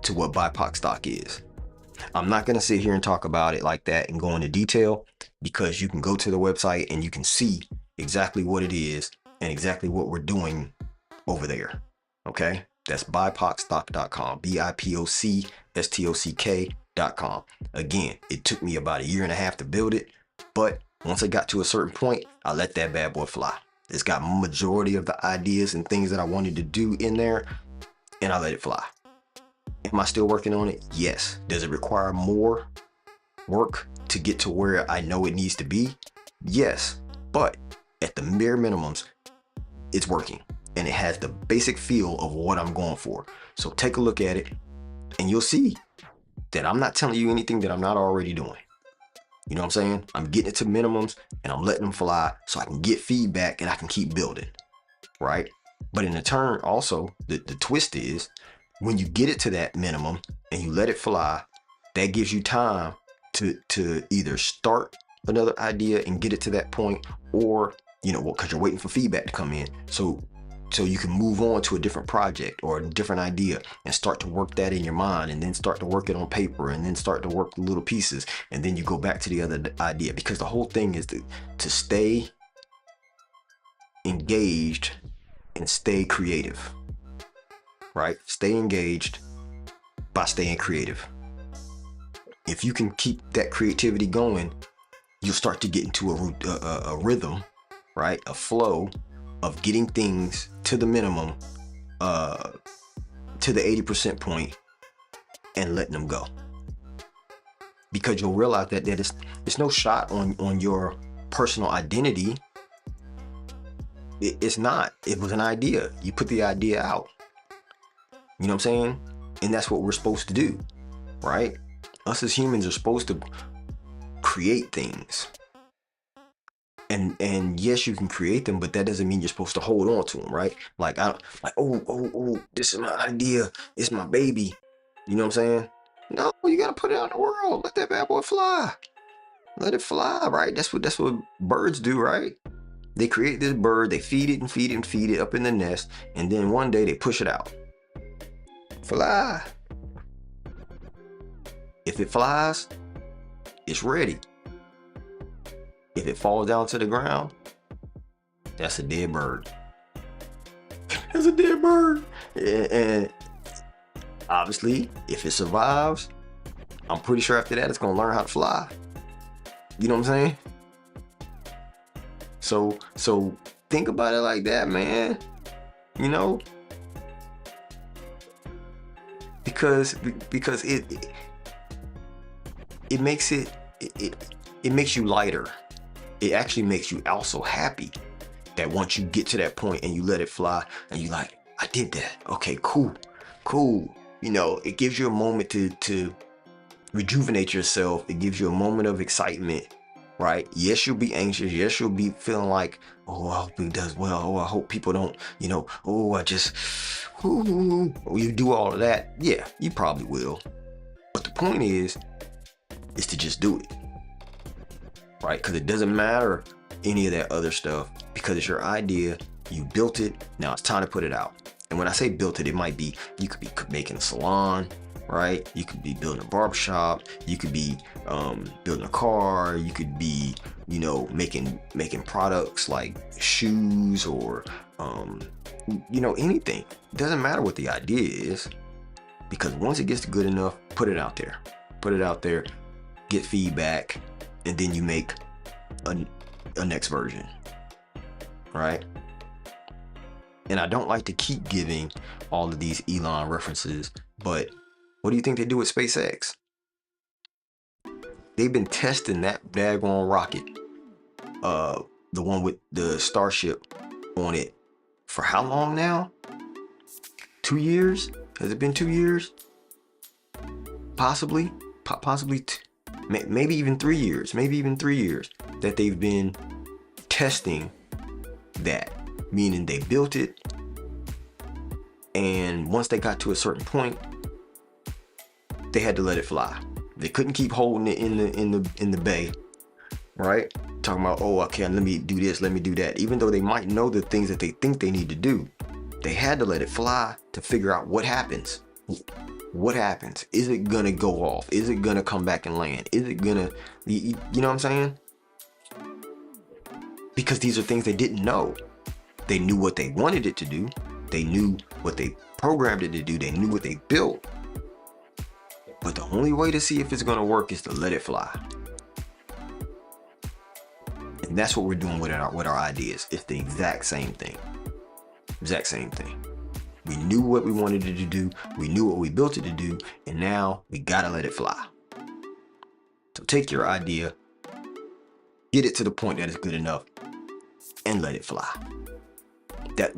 Speaker 2: to what BIPOC stock is. I'm not going to sit here and talk about it like that and go into detail, because you can go to the website and you can see exactly what it is and exactly what we're doing over there. Okay? That's BIPOCstock.com, BIPOCSTOCK.com. Again, it took me about 1.5 years to build it, but once I got to a certain point, I let that bad boy fly. It's got majority of the ideas and things that I wanted to do in there, and I let it fly. Am I still working on it? Yes. Does it require more work to get to where I know it needs to be? Yes. But at the bare minimums, it's working, and it has the basic feel of what I'm going for. So take a look at it, and you'll see that I'm not telling you anything that I'm not already doing. You know what I'm saying? I'm getting it to minimums, and I'm letting them fly so I can get feedback and I can keep building, right? But in the turn, also, the twist is, when you get it to that minimum and you let it fly, that gives you time to either start another idea and get it to that point, or, you know, because you're waiting for feedback to come in. So you can move on to a different project or a different idea and start to work that in your mind, and then start to work it on paper, and then start to work the little pieces, and then you go back to the other idea, because the whole thing is to stay engaged and stay creative, right? Stay engaged by staying creative. If you can keep that creativity going, you'll start to get into a rhythm, right? A flow of getting things to the minimum, to the 80% point, and letting them go. Because you'll realize that it's no shot on your personal identity. It's not. It was an idea. You put the idea out. You know what I'm saying? And that's what we're supposed to do, right? Us as humans are supposed to create things. And yes, you can create them, but that doesn't mean you're supposed to hold on to them, right? Like, oh, this is my idea. It's my baby. You know what I'm saying? No, you gotta put it out in the world. Let that bad boy fly. Let it fly, right? That's what birds do, right? They create this bird, they feed it and feed it and feed it up in the nest, and then one day they push it out. Fly. If it flies, it's ready. If it falls down to the ground, that's a dead bird. That's a dead bird. And obviously, if it survives, I'm pretty sure after that it's gonna learn how to fly. You know what I'm saying? So think about it like that, man. You know, because it makes it makes you lighter. It actually makes you also happy that once you get to that point and you let it fly and you like, I did that. Okay, cool. You know, it gives you a moment to rejuvenate yourself. It gives you a moment of excitement, right? Yes, you'll be anxious. Yes, you'll be feeling like, oh, I hope it does well. Oh, I hope people don't, you know, you do all of that. Yeah, you probably will. But the point is to just do it. Right? Because it doesn't matter any of that other stuff, because it's your idea. You built it. Now it's time to put it out. And when I say built it, it might be, you could be making a salon, right? You could be building a barbershop. You could be building a car. You could be, you know, making products like shoes or, you know, anything. It doesn't matter what the idea is, because once it gets good enough, put it out there. Put it out there. Get feedback. And then you make a next version, right? And I don't like to keep giving all of these Elon references, but what do you think they do with SpaceX? They've been testing that daggone rocket, the one with the Starship on it, for how long now? 2 years? Has it been 2 years? Possibly maybe even 3 years, that they've been testing that, meaning they built it and And once they got to a certain point, they had to let it fly. They couldn't keep holding it in the bay, right? Talking about, oh, okay, let me do this, let me do that. Even though they might know the things that they think they need to do, they had to let it fly to figure out what happens. What happens? Is it gonna go off? Is it gonna come back and land? Is it gonna, you know what I'm saying? Because these are things they didn't know. They knew what they wanted it to do. They knew what they programmed it to do. They knew what they built. But the only way to see if it's gonna work is to let it fly. And that's what we're doing with our ideas. It's the exact same thing. Exact same thing. We knew what we wanted it to do. We knew what we built it to do. And now we gotta let it fly. So take your idea, get it to the point that it's good enough, and let it fly. That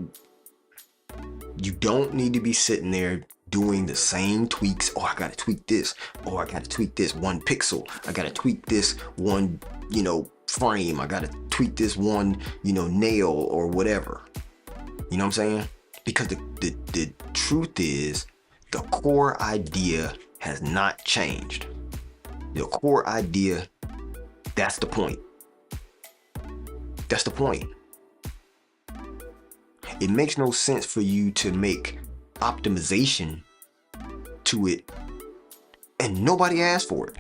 Speaker 2: you don't need to be sitting there doing the same tweaks. Oh, I gotta tweak this. Oh, I gotta tweak this one pixel. I gotta tweak this one, frame. I gotta tweak this one, nail or whatever. You know what I'm saying? Because the truth is, the core idea has not changed. The core idea, that's the point. That's the point. It makes no sense for you to make optimization to it and nobody asked for it.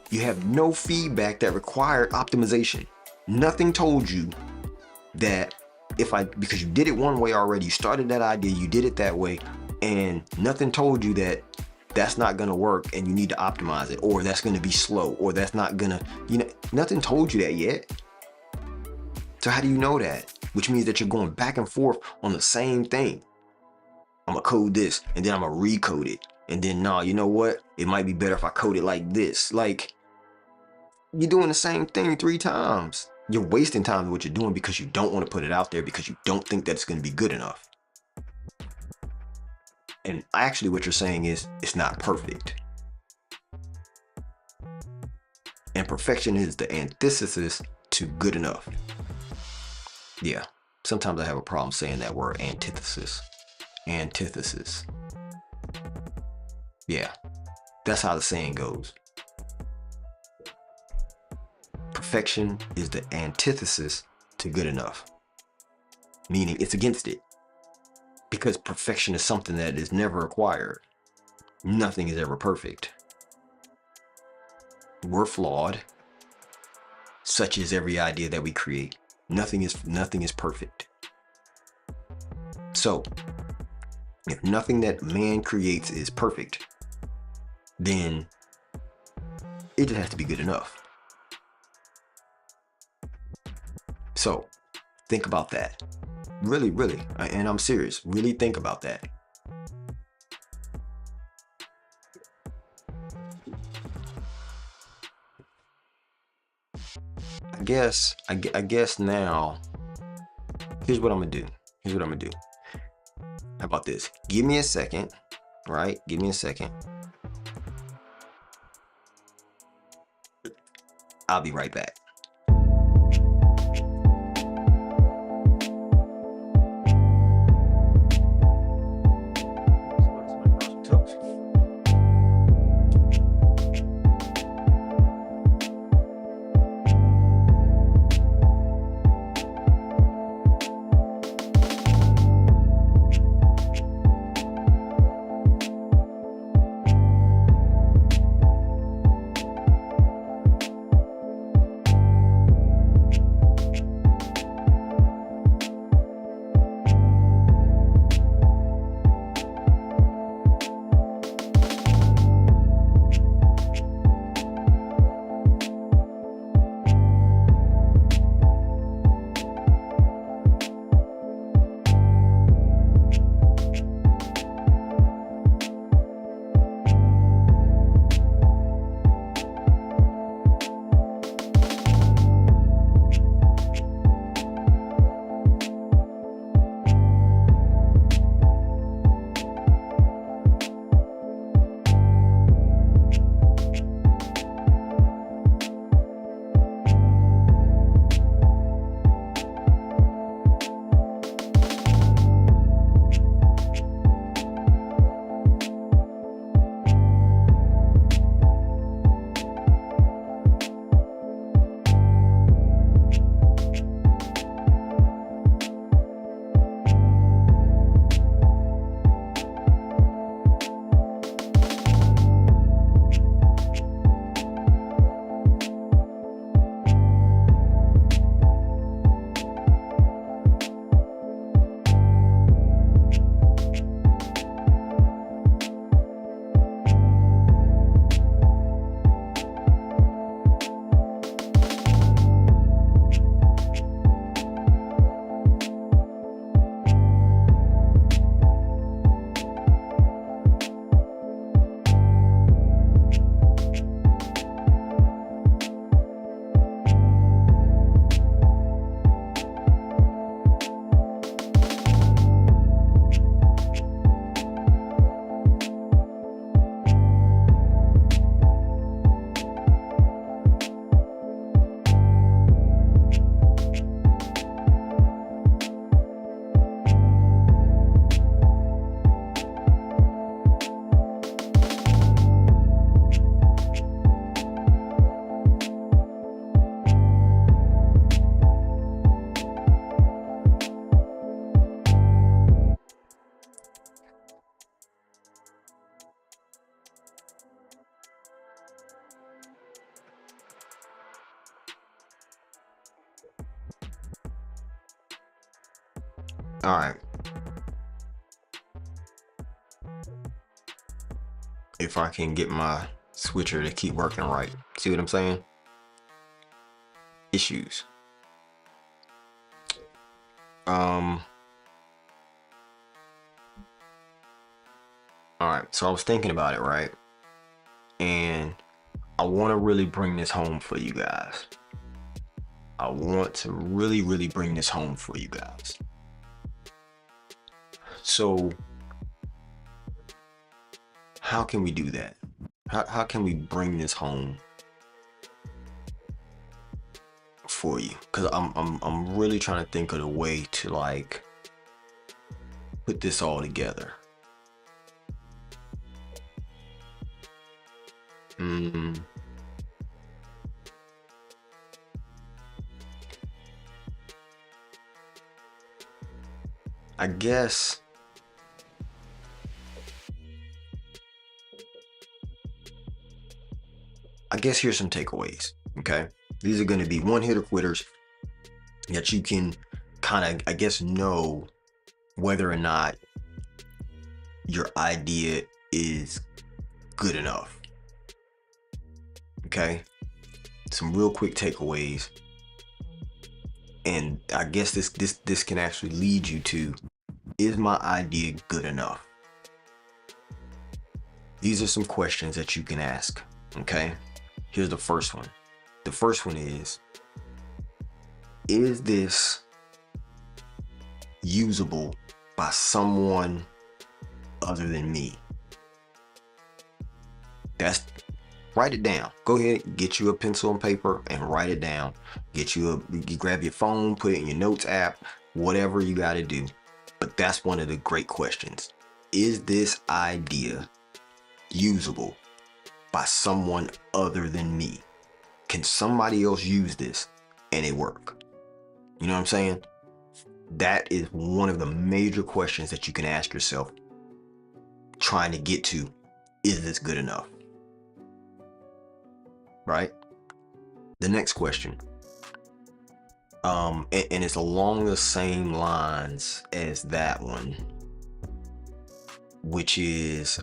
Speaker 2: You have no feedback that required optimization. Nothing told you that because you did it one way already, you started that idea, you did it that way, and nothing told you that that's not gonna work and you need to optimize it, or that's gonna be slow, or that's not gonna, nothing told you that yet. So how do you know that? Which means that you're going back and forth on the same thing. I'm gonna code this and then I'm gonna recode it. And then, no, you know what? It might be better if I code it like this. Like, you're doing the same thing 3 times. You're wasting time with what you're doing because you don't want to put it out there because you don't think that it's going to be good enough. And actually what you're saying is it's not perfect. And perfection is the antithesis to good enough. Yeah, sometimes I have a problem saying that word, antithesis. Antithesis. Yeah, that's how the saying goes. Perfection is the antithesis to good enough, meaning it's against it, because perfection is something that is never acquired. Nothing is ever perfect. We're flawed, such is every idea that we create. Nothing is perfect. So if nothing that man creates is perfect, then it just has to be good enough. So think about that. Really, and I'm serious, really think about that. I guess now, here's what I'm gonna do. How about this? Give me a second, right? Give me a second. I'll be right back. All right. If I can get my switcher to keep working right. See what I'm saying? Issues. All right, so I was thinking about it, right? And I want to really bring this home for you guys. I want to really, really bring this home for you guys. So how can we do that? How can we bring this home for you? Because I'm really trying to think of a way to like put this all together. I guess here's some takeaways. Okay, these are going to be one-hitter quitters that you can kind of, I guess, know whether or not your idea is good enough. Okay, some real quick takeaways, and I guess this can actually lead you to, is my idea good enough? These are some questions that you can ask. Okay, here's the first one. The first one is this usable by someone other than me? Write it down. Go ahead, get you a pencil and paper and write it down. You grab your phone, put it in your notes app, whatever you got to do. But that's one of the great questions. Is this idea usable by someone other than me? Can somebody else use this and it work? You know what I'm saying? That is one of the major questions that you can ask yourself, trying to get to, is this good enough? Right? The next question, and it's along the same lines as that one, which is,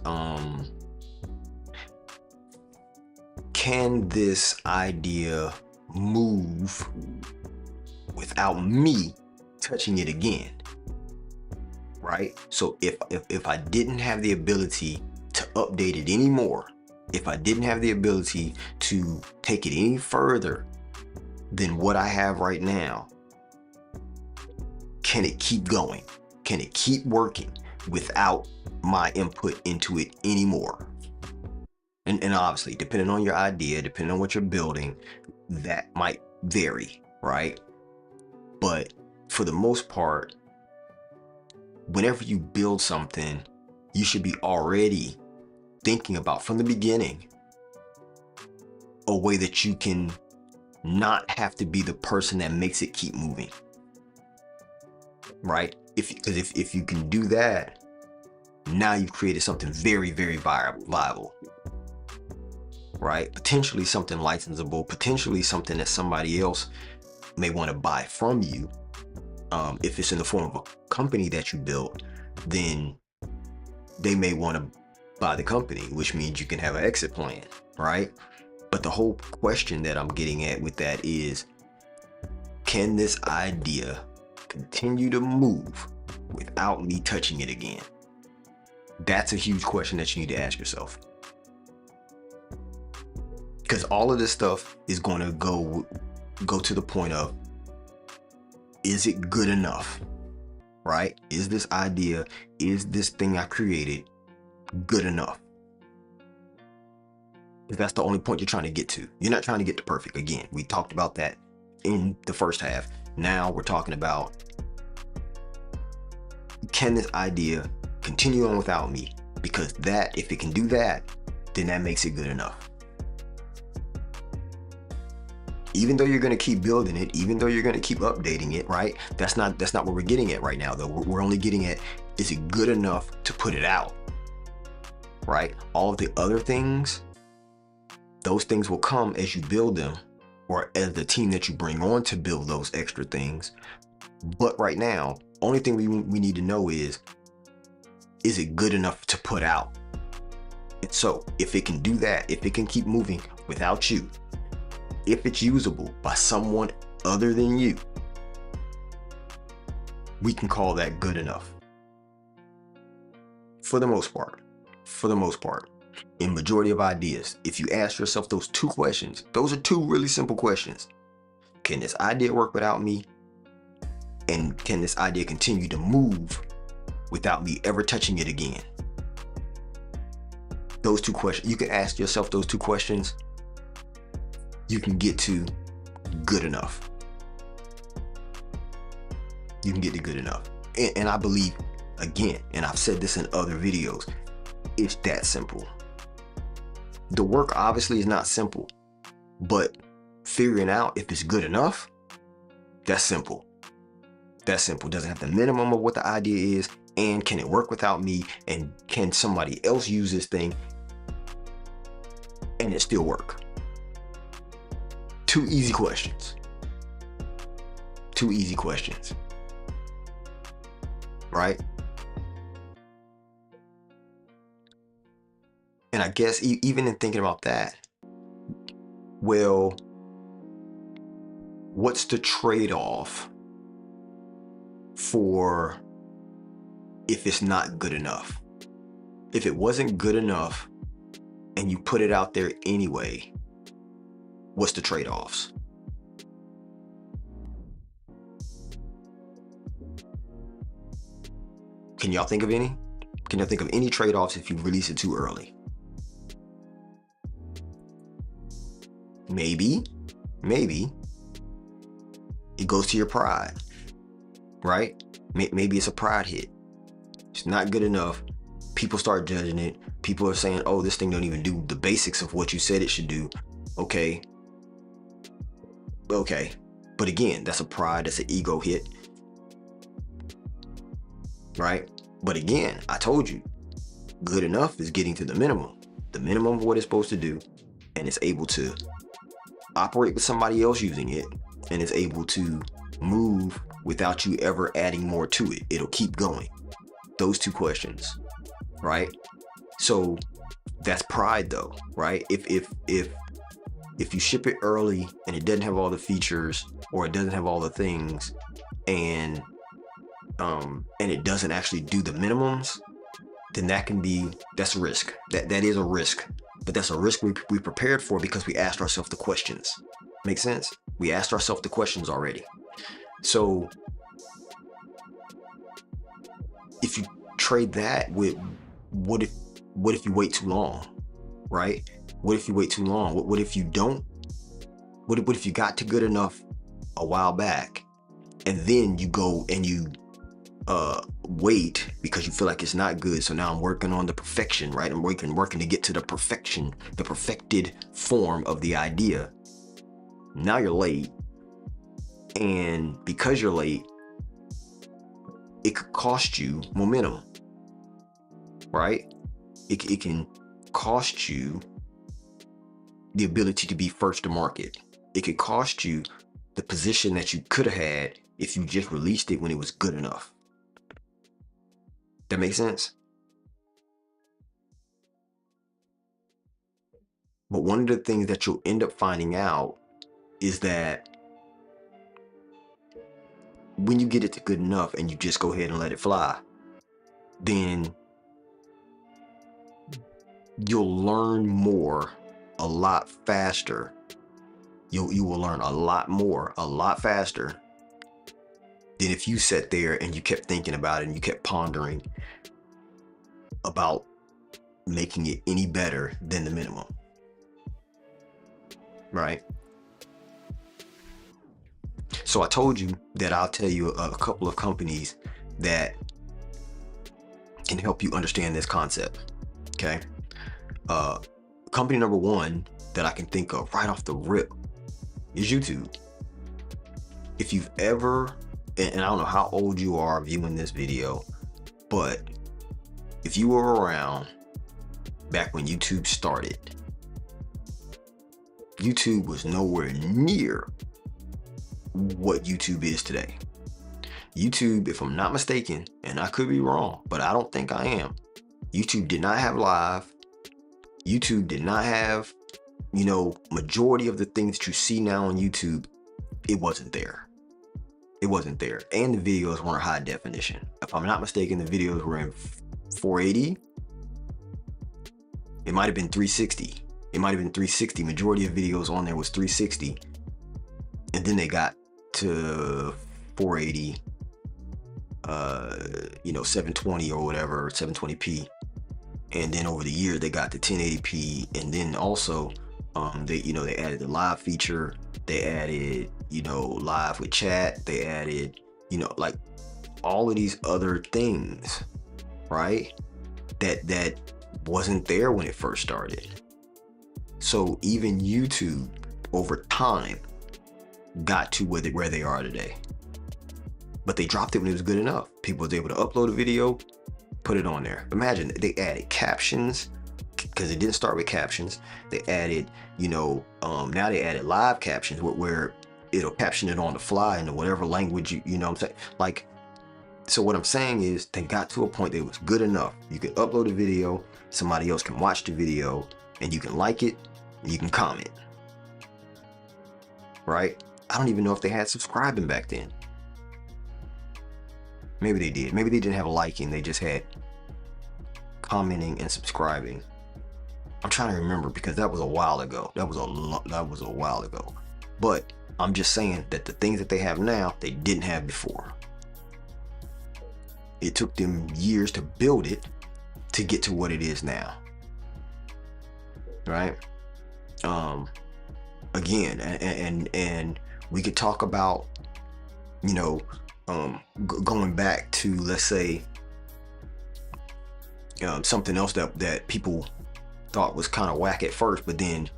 Speaker 2: can this idea move without me touching it again? Right? So if I didn't have the ability to update it anymore, if I didn't have the ability to take it any further than what I have right now, can it keep going? Can it keep working without my input into it anymore? And obviously, depending on your idea, depending on what you're building, that might vary, right? But for the most part, whenever you build something, you should be already thinking about, from the beginning, a way that you can not have to be the person that makes it keep moving, right? Because if you can do that, now you've created something very, very viable, right? Potentially something licensable, potentially something that somebody else may want to buy from you. If it's in the form of a company that you built, then they may want to buy the company, which means you can have an exit plan, right? But the whole question that I'm getting at with that is, can this idea continue to move without me touching it again? That's a huge question that you need to ask yourself. Because all of this stuff is going to go to the point of, is it good enough, right? Is this idea, is this thing I created good enough? Because that's the only point you're trying to get to. You're not trying to get to perfect. Again, we talked about that in the first half. Now we're talking about, can this idea continue on without me? Because that, if it can do that, then that makes it good enough. Even though you're going to keep building it, even though you're going to keep updating it, right? That's not what we're getting at right now, though. We're only getting at, is it good enough to put it out, right? All of the other things, those things will come as you build them, or as the team that you bring on to build those extra things. But right now, Only thing we need to know is it good enough to put out? And so if it can do that, if it can keep moving without you, if it's usable by someone other than you, we can call that good enough. For the most part, in majority of ideas, if you ask yourself those two questions, those are two really simple questions. Can this idea work without me? And can this idea continue to move without me ever touching it again? Those two questions, you can ask yourself those two questions, you can get to good enough. You can get to good enough. And I believe, again, and I've said this in other videos, it's that simple. The work obviously is not simple, but figuring out if it's good enough, that's simple. That's simple. Doesn't have the minimum of what the idea is, and can it work without me, and can somebody else use this thing and it still work? Two easy questions. Two easy questions. Right? And I guess even in thinking about that, well, what's the trade-off for if it's not good enough? If it wasn't good enough and you put it out there anyway, what's the trade-offs? Can y'all think of any? Can y'all think of any trade-offs if you release it too early? Maybe it goes to your pride, right? Maybe it's a pride hit. It's not good enough. People start judging it. People are saying, oh, this thing don't even do the basics of what you said it should do. Okay. But again, that's a pride, that's an ego hit. Right? But again, I told you, good enough is getting to the minimum of what it's supposed to do, and it's able to operate with somebody else using it, and it's able to move without you ever adding more to it. It'll keep going. Those two questions, right? So that's pride though, right? If you ship it early and it doesn't have all the features, or it doesn't have all the things, and it doesn't actually do the minimums, then that's a risk. That is a risk. But that's a risk we prepared for because we asked ourselves the questions. Make sense? We asked ourselves the questions already. So if you trade that with what if you wait too long, right? What if you wait too long? What if you don't? What if you got to good enough a while back, and then you go and you wait because you feel like it's not good, so now I'm working on the perfection, right? I'm working to get to the perfection, the perfected form of the idea. Now you're late, and because you're late, it could cost you momentum, right? It can cost you the ability to be first to market. It could cost you the position that you could have had if you just released it when it was good enough. That makes sense? But one of the things that you'll end up finding out is that when you get it to good enough and you just go ahead and let it fly, then you'll learn more a lot faster. You will learn a lot more, a lot faster than if you sat there and you kept thinking about it and you kept pondering about making it any better than the minimum. Right? So I told you that I'll tell you a couple of companies that can help you understand this concept. Okay. Company number one that I can think of right off the rip is YouTube. If you've ever, and I don't know how old you are viewing this video, but if you were around back when YouTube started, YouTube was nowhere near what YouTube is today. YouTube, if I'm not mistaken, and I could be wrong, but I don't think I am, YouTube did not have live. YouTube did not have, majority of the things that you see now on YouTube. It wasn't there. It wasn't there. And the videos weren't high definition. If I'm not mistaken, the videos were in 480. It might have been 360. It might have been 360. Majority of videos on there was 360. And then they got to 480, 720 or whatever, 720p. And then over the years they got to 1080p. And then also they added the live feature. They added, live with chat. They added, like all of these other things, right? That wasn't there when it first started. So even YouTube over time got to where they are today. But they dropped it when it was good enough. People was able to upload a video, put it on there. Imagine they added captions, because it didn't start with captions. They added, now they added live captions where it'll caption it on the fly into whatever language you know what I'm saying? Like, so what I'm saying is they got to a point that it was good enough. You can upload a video, somebody else can watch the video, and you can like it, and you can comment. Right? I don't even know if they had subscribing back then. Maybe they did. Maybe they didn't have liking. They just had commenting and subscribing. I'm trying to remember because that was a while ago. That was a while ago. But I'm just saying that the things that they have now, they didn't have before. It took them years to build it to get to what it is now. Right? Again, and we could talk about, going back to, let's say, something else that people thought was kind of whack at first, but then,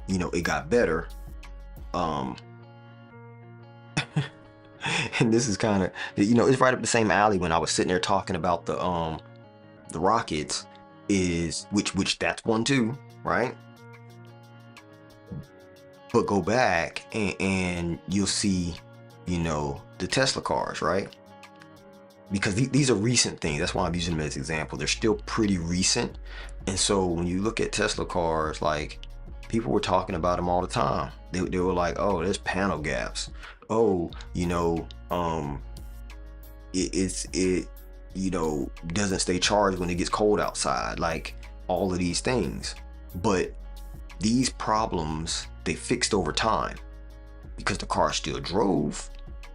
Speaker 2: it got better. And this is kind of, it's right up the same alley when I was sitting there talking about the rockets, which that's one too, right? But go back and you'll see, the Tesla cars, right? Because these are recent things. That's why I'm using them as an example. They're still pretty recent. And so when you look at Tesla cars, like, people were talking about them all the time. They were like, oh, there's panel gaps. Oh, it doesn't stay charged when it gets cold outside. Like, all of these things. But these problems, they fixed over time because the car still drove,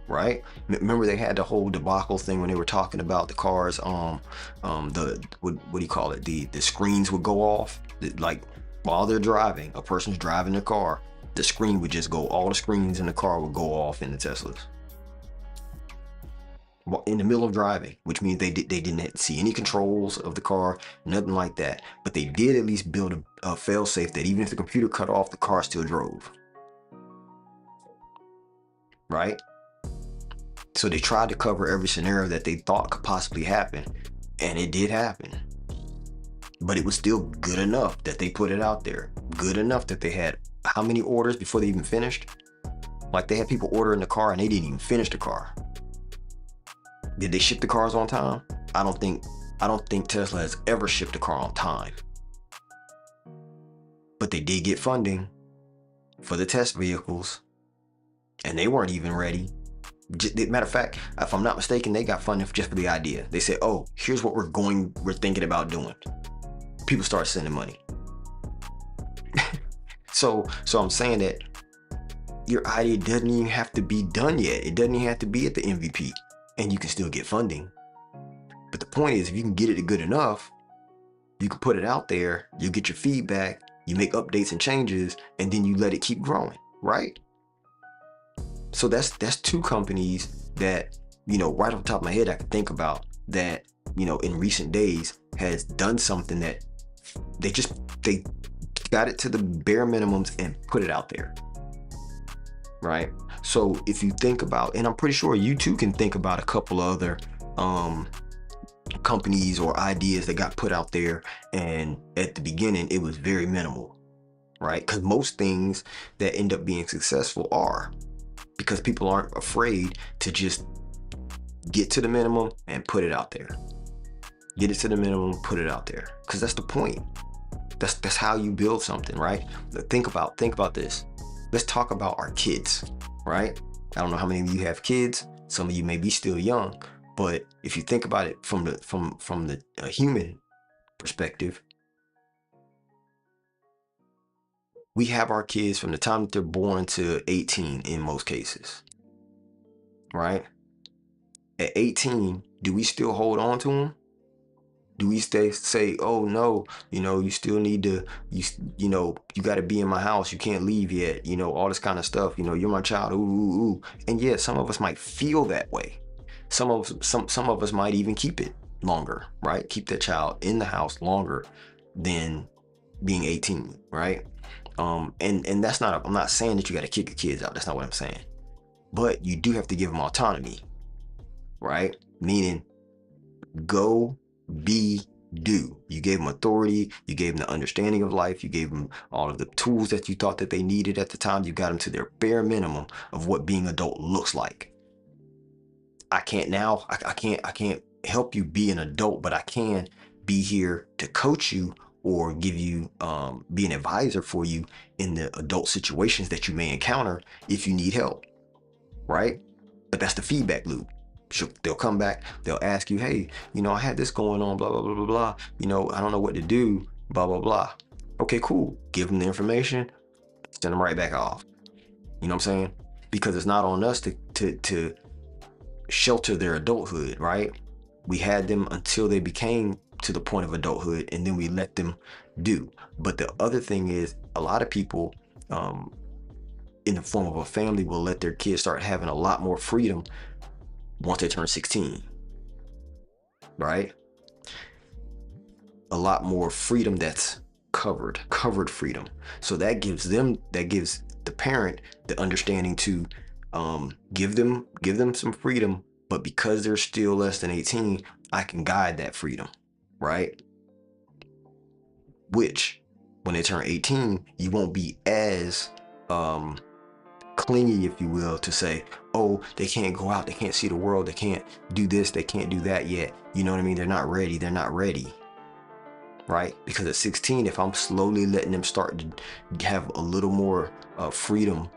Speaker 2: right? Remember they had the whole debacle thing when they were talking about the cars, what do you call it? The screens would go off, like while they're driving, a person's driving their car, the screen would just go, all the screens in the car would go off in the Teslas. In the middle of driving, which means they didn't see any controls of the car, nothing like that. But they did at least build a fail-safe that even if the computer cut off, the car still drove. Right? So they tried to cover every scenario that they thought could possibly happen, and it did happen. But it was still good enough that they put it out there. Good enough that they had how many orders before they even finished? Like, they had people ordering the car and they didn't even finish the car. Did they ship the cars on time? I don't think Tesla has ever shipped a car on time. But they did get funding for the test vehicles, and they weren't even ready. Matter of fact, if I'm not mistaken, they got funding just for the idea. They said, oh, here's what we're thinking about doing. People start sending money. So I'm saying that your idea doesn't even have to be done yet. It doesn't even have to be at the MVP, and you can still get funding. But the point is, if you can get it good enough, you can put it out there, you get your feedback, you make updates and changes, and then you let it keep growing, right? So that's two companies that, right off the top of my head, I can think about that, in recent days has done something that they got it to the bare minimums and put it out there, right? So if you think about, and I'm pretty sure you too can think about a couple of other companies or ideas that got put out there, and at the beginning it was very minimal, right? Because most things that end up being successful are because people aren't afraid to just Get to the minimum and put it out there. Get it to the minimum, put it out there. Because that's the point. That's how you build something, right? Think about this. Let's talk about our kids, right? I don't know how many of you have kids. Some of you may be still young, but if you think about it from the human perspective, we have our kids from the time that they're born to 18 in most cases, right? At 18, do we still hold on to them? Do we say, oh no, you still need to, you got to be in my house, you can't leave yet, all this kind of stuff, you're my child, ooh. And yeah, some of us might feel that way. Some of us might even keep it longer, right? Keep that child in the house longer than being 18, right? And that's not, I'm not saying that you got to kick your kids out. That's not what I'm saying. But you do have to give them autonomy, right? Meaning, go, be, do. You gave them authority. You gave them the understanding of life. You gave them all of the tools that you thought that they needed at the time. You got them to their bare minimum of what being adult looks like. I can't help you be an adult, but I can be here to coach you or give you, be an advisor for you in the adult situations that you may encounter if you need help, right? But that's the feedback loop. They'll come back, they'll ask you, hey, I had this going on, blah, blah, blah, blah, blah. I don't know what to do, blah, blah, blah. Okay, cool. Give them the information, send them right back off. You know what I'm saying? Because it's not on us to shelter their adulthood, right? We had them until they became to the point of adulthood, and then we let them do. But the other thing is, a lot of people in the form of a family will let their kids start having a lot more freedom once they turn 16, right? A lot more freedom that's covered freedom. So that gives the parent the understanding to give them some freedom, but because they're still less than 18, I can guide that freedom, right? Which, when they turn 18, you won't be as clingy, if you will, to say, oh, they can't go out, they can't see the world, they can't do this, they can't do that yet. You know what I mean? They're not ready, right? Because at 16, if I'm slowly letting them start to have a little more freedom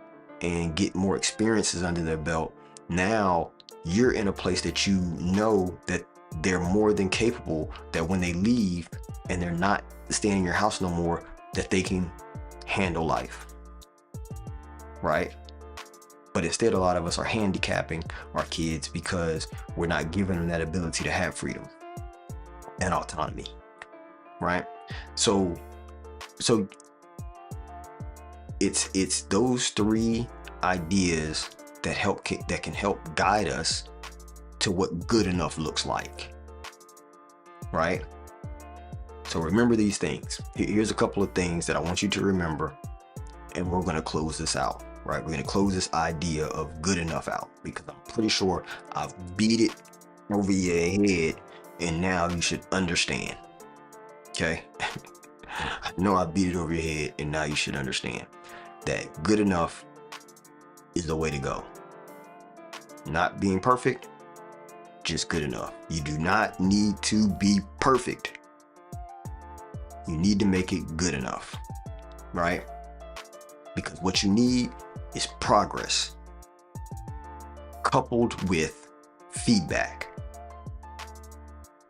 Speaker 2: and get more experiences under their belt, now you're in a place that you know that they're more than capable, that when they leave and they're not staying in your house no more, that they can handle life, right? But instead, a lot of us are handicapping our kids because we're not giving them that ability to have freedom and autonomy, right? So it's those three ideas that can help guide us to what good enough looks like, right? So remember these things. Here's a couple of things that I want you to remember, and we're going to close this out. Right, we're going to close this idea of good enough out, because I'm pretty sure I've beat it over your head, and now you should understand. Okay? I know I beat it over your head, and now you should understand that good enough is the way to go. Not being perfect, just good enough. You do not need to be perfect. You need to make it good enough, right? Because what you need is progress coupled with feedback.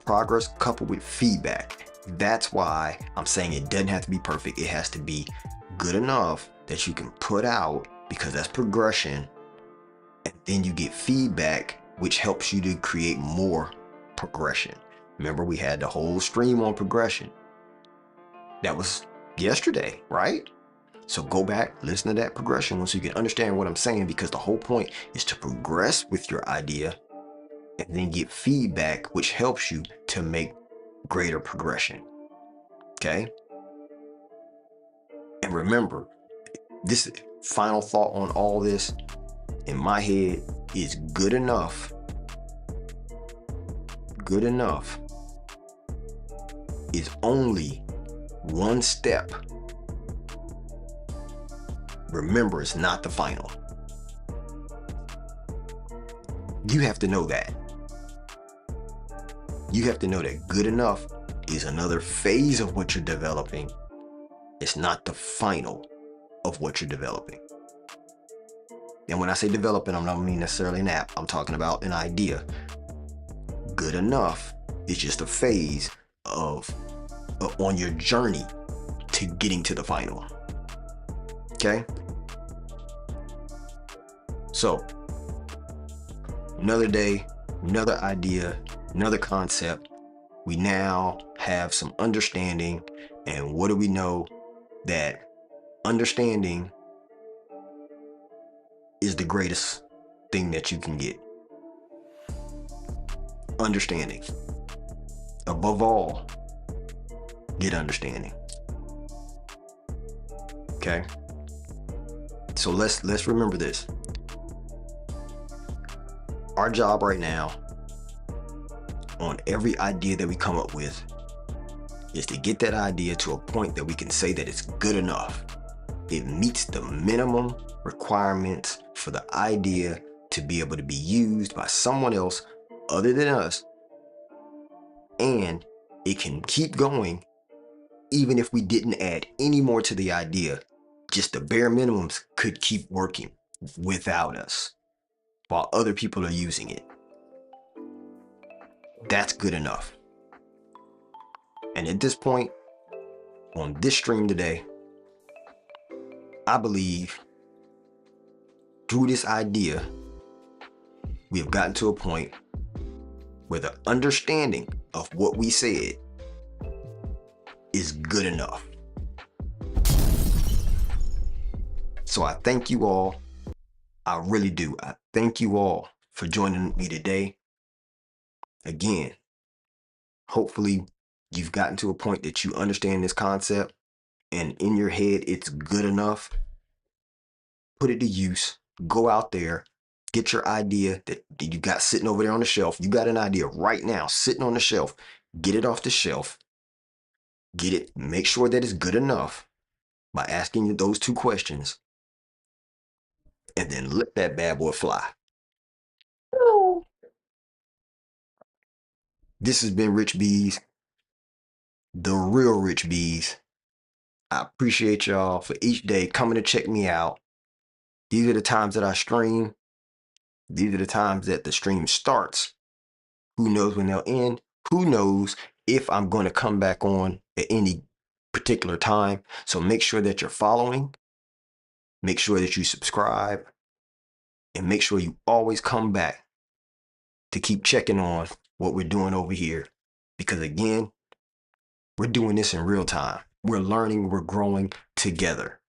Speaker 2: Progress coupled with feedback. That's why I'm saying it doesn't have to be perfect. It has to be good enough that you can put out, because that's progression. And then you get feedback, which helps you to create more progression. Remember, we had the whole stream on progression. That was yesterday, right? So go back, listen to that progression so you can understand what I'm saying, because the whole point is to progress with your idea and then get feedback, which helps you to make greater progression. Okay? And remember, this final thought on all this in my head is good enough. Good enough is only one step. Remember, it's not the final. You have to know that. You have to know that good enough is another phase of what you're developing. It's not the final of what you're developing. And when I say developing, I don't mean necessarily an app. I'm talking about an idea. Good enough is just a phase of on your journey to getting to the final. Okay? So, another day, another idea, another concept. We now have some understanding. And what do we know? That understanding is the greatest thing that you can get. Understanding. Above all, get understanding. Okay? So let's remember this. Our job right now, on every idea that we come up with, is to get that idea to a point that we can say that it's good enough. It meets the minimum requirements for the idea to be able to be used by someone else other than us. And it can keep going even if we didn't add any more to the idea. Just the bare minimums could keep working without us while other people are using it. That's good enough. And at this point, on this stream today, I believe through this idea, we have gotten to a point where the understanding of what we said is good enough. So I thank you all. I really do. I thank you all for joining me today. Again, hopefully you've gotten to a point that you understand this concept and in your head it's good enough. Put it to use. Go out there. Get your idea that you got sitting over there on the shelf. You got an idea right now sitting on the shelf. Get it off the shelf. Get it. Make sure that it's good enough by asking you those two questions. And then let that bad boy fly. This has been Rich Bees, the real Rich Bees. I appreciate y'all for each day coming to check me out. These are the times that I stream. These are the times that the stream starts. Who knows when they'll end? Who knows if I'm going to come back on at any particular time? So make sure that you're following. Make sure that you subscribe. And make sure you always come back to keep checking on what we're doing over here. Because again, we're doing this in real time. We're learning, we're growing together.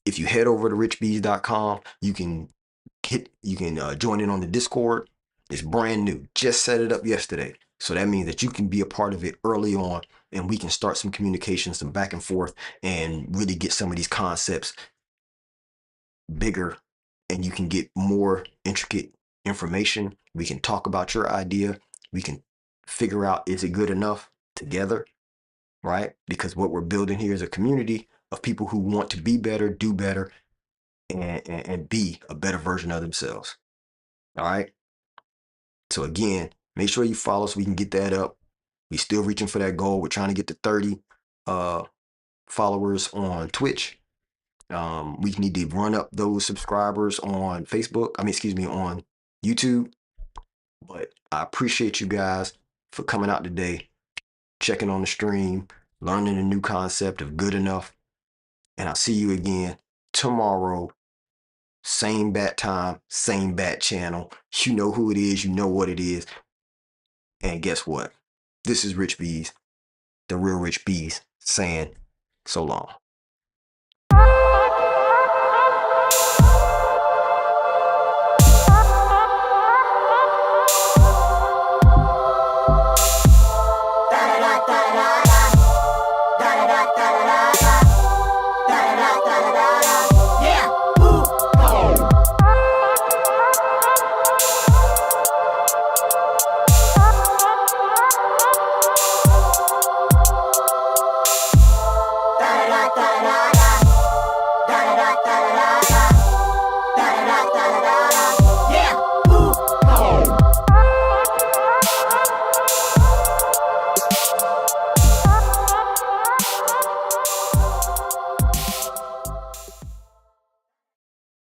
Speaker 2: If you head over to richbees.com, you can join in on the Discord. It's brand new. Just set it up yesterday. So that means that you can be a part of it early on and we can start some communication, some back and forth, and really get some of these concepts bigger, and you can get more intricate information. We can talk about your idea. We can figure out, is it good enough together, right? Because what we're building here is a community of people who want to be better, do better, and be a better version of themselves. All right. So again, make sure you follow so we can get that up. We're still reaching for that goal. We're trying to get to 30 followers on Twitch. We need to run up those subscribers on Facebook. On YouTube. But I appreciate you guys for coming out today, checking on the stream, learning a new concept of good enough. And I'll see you again tomorrow. Same bat time, same bat channel. You know who it is. You know what it is. And guess what? This is Rich Bees, the real Rich Bees, saying so long.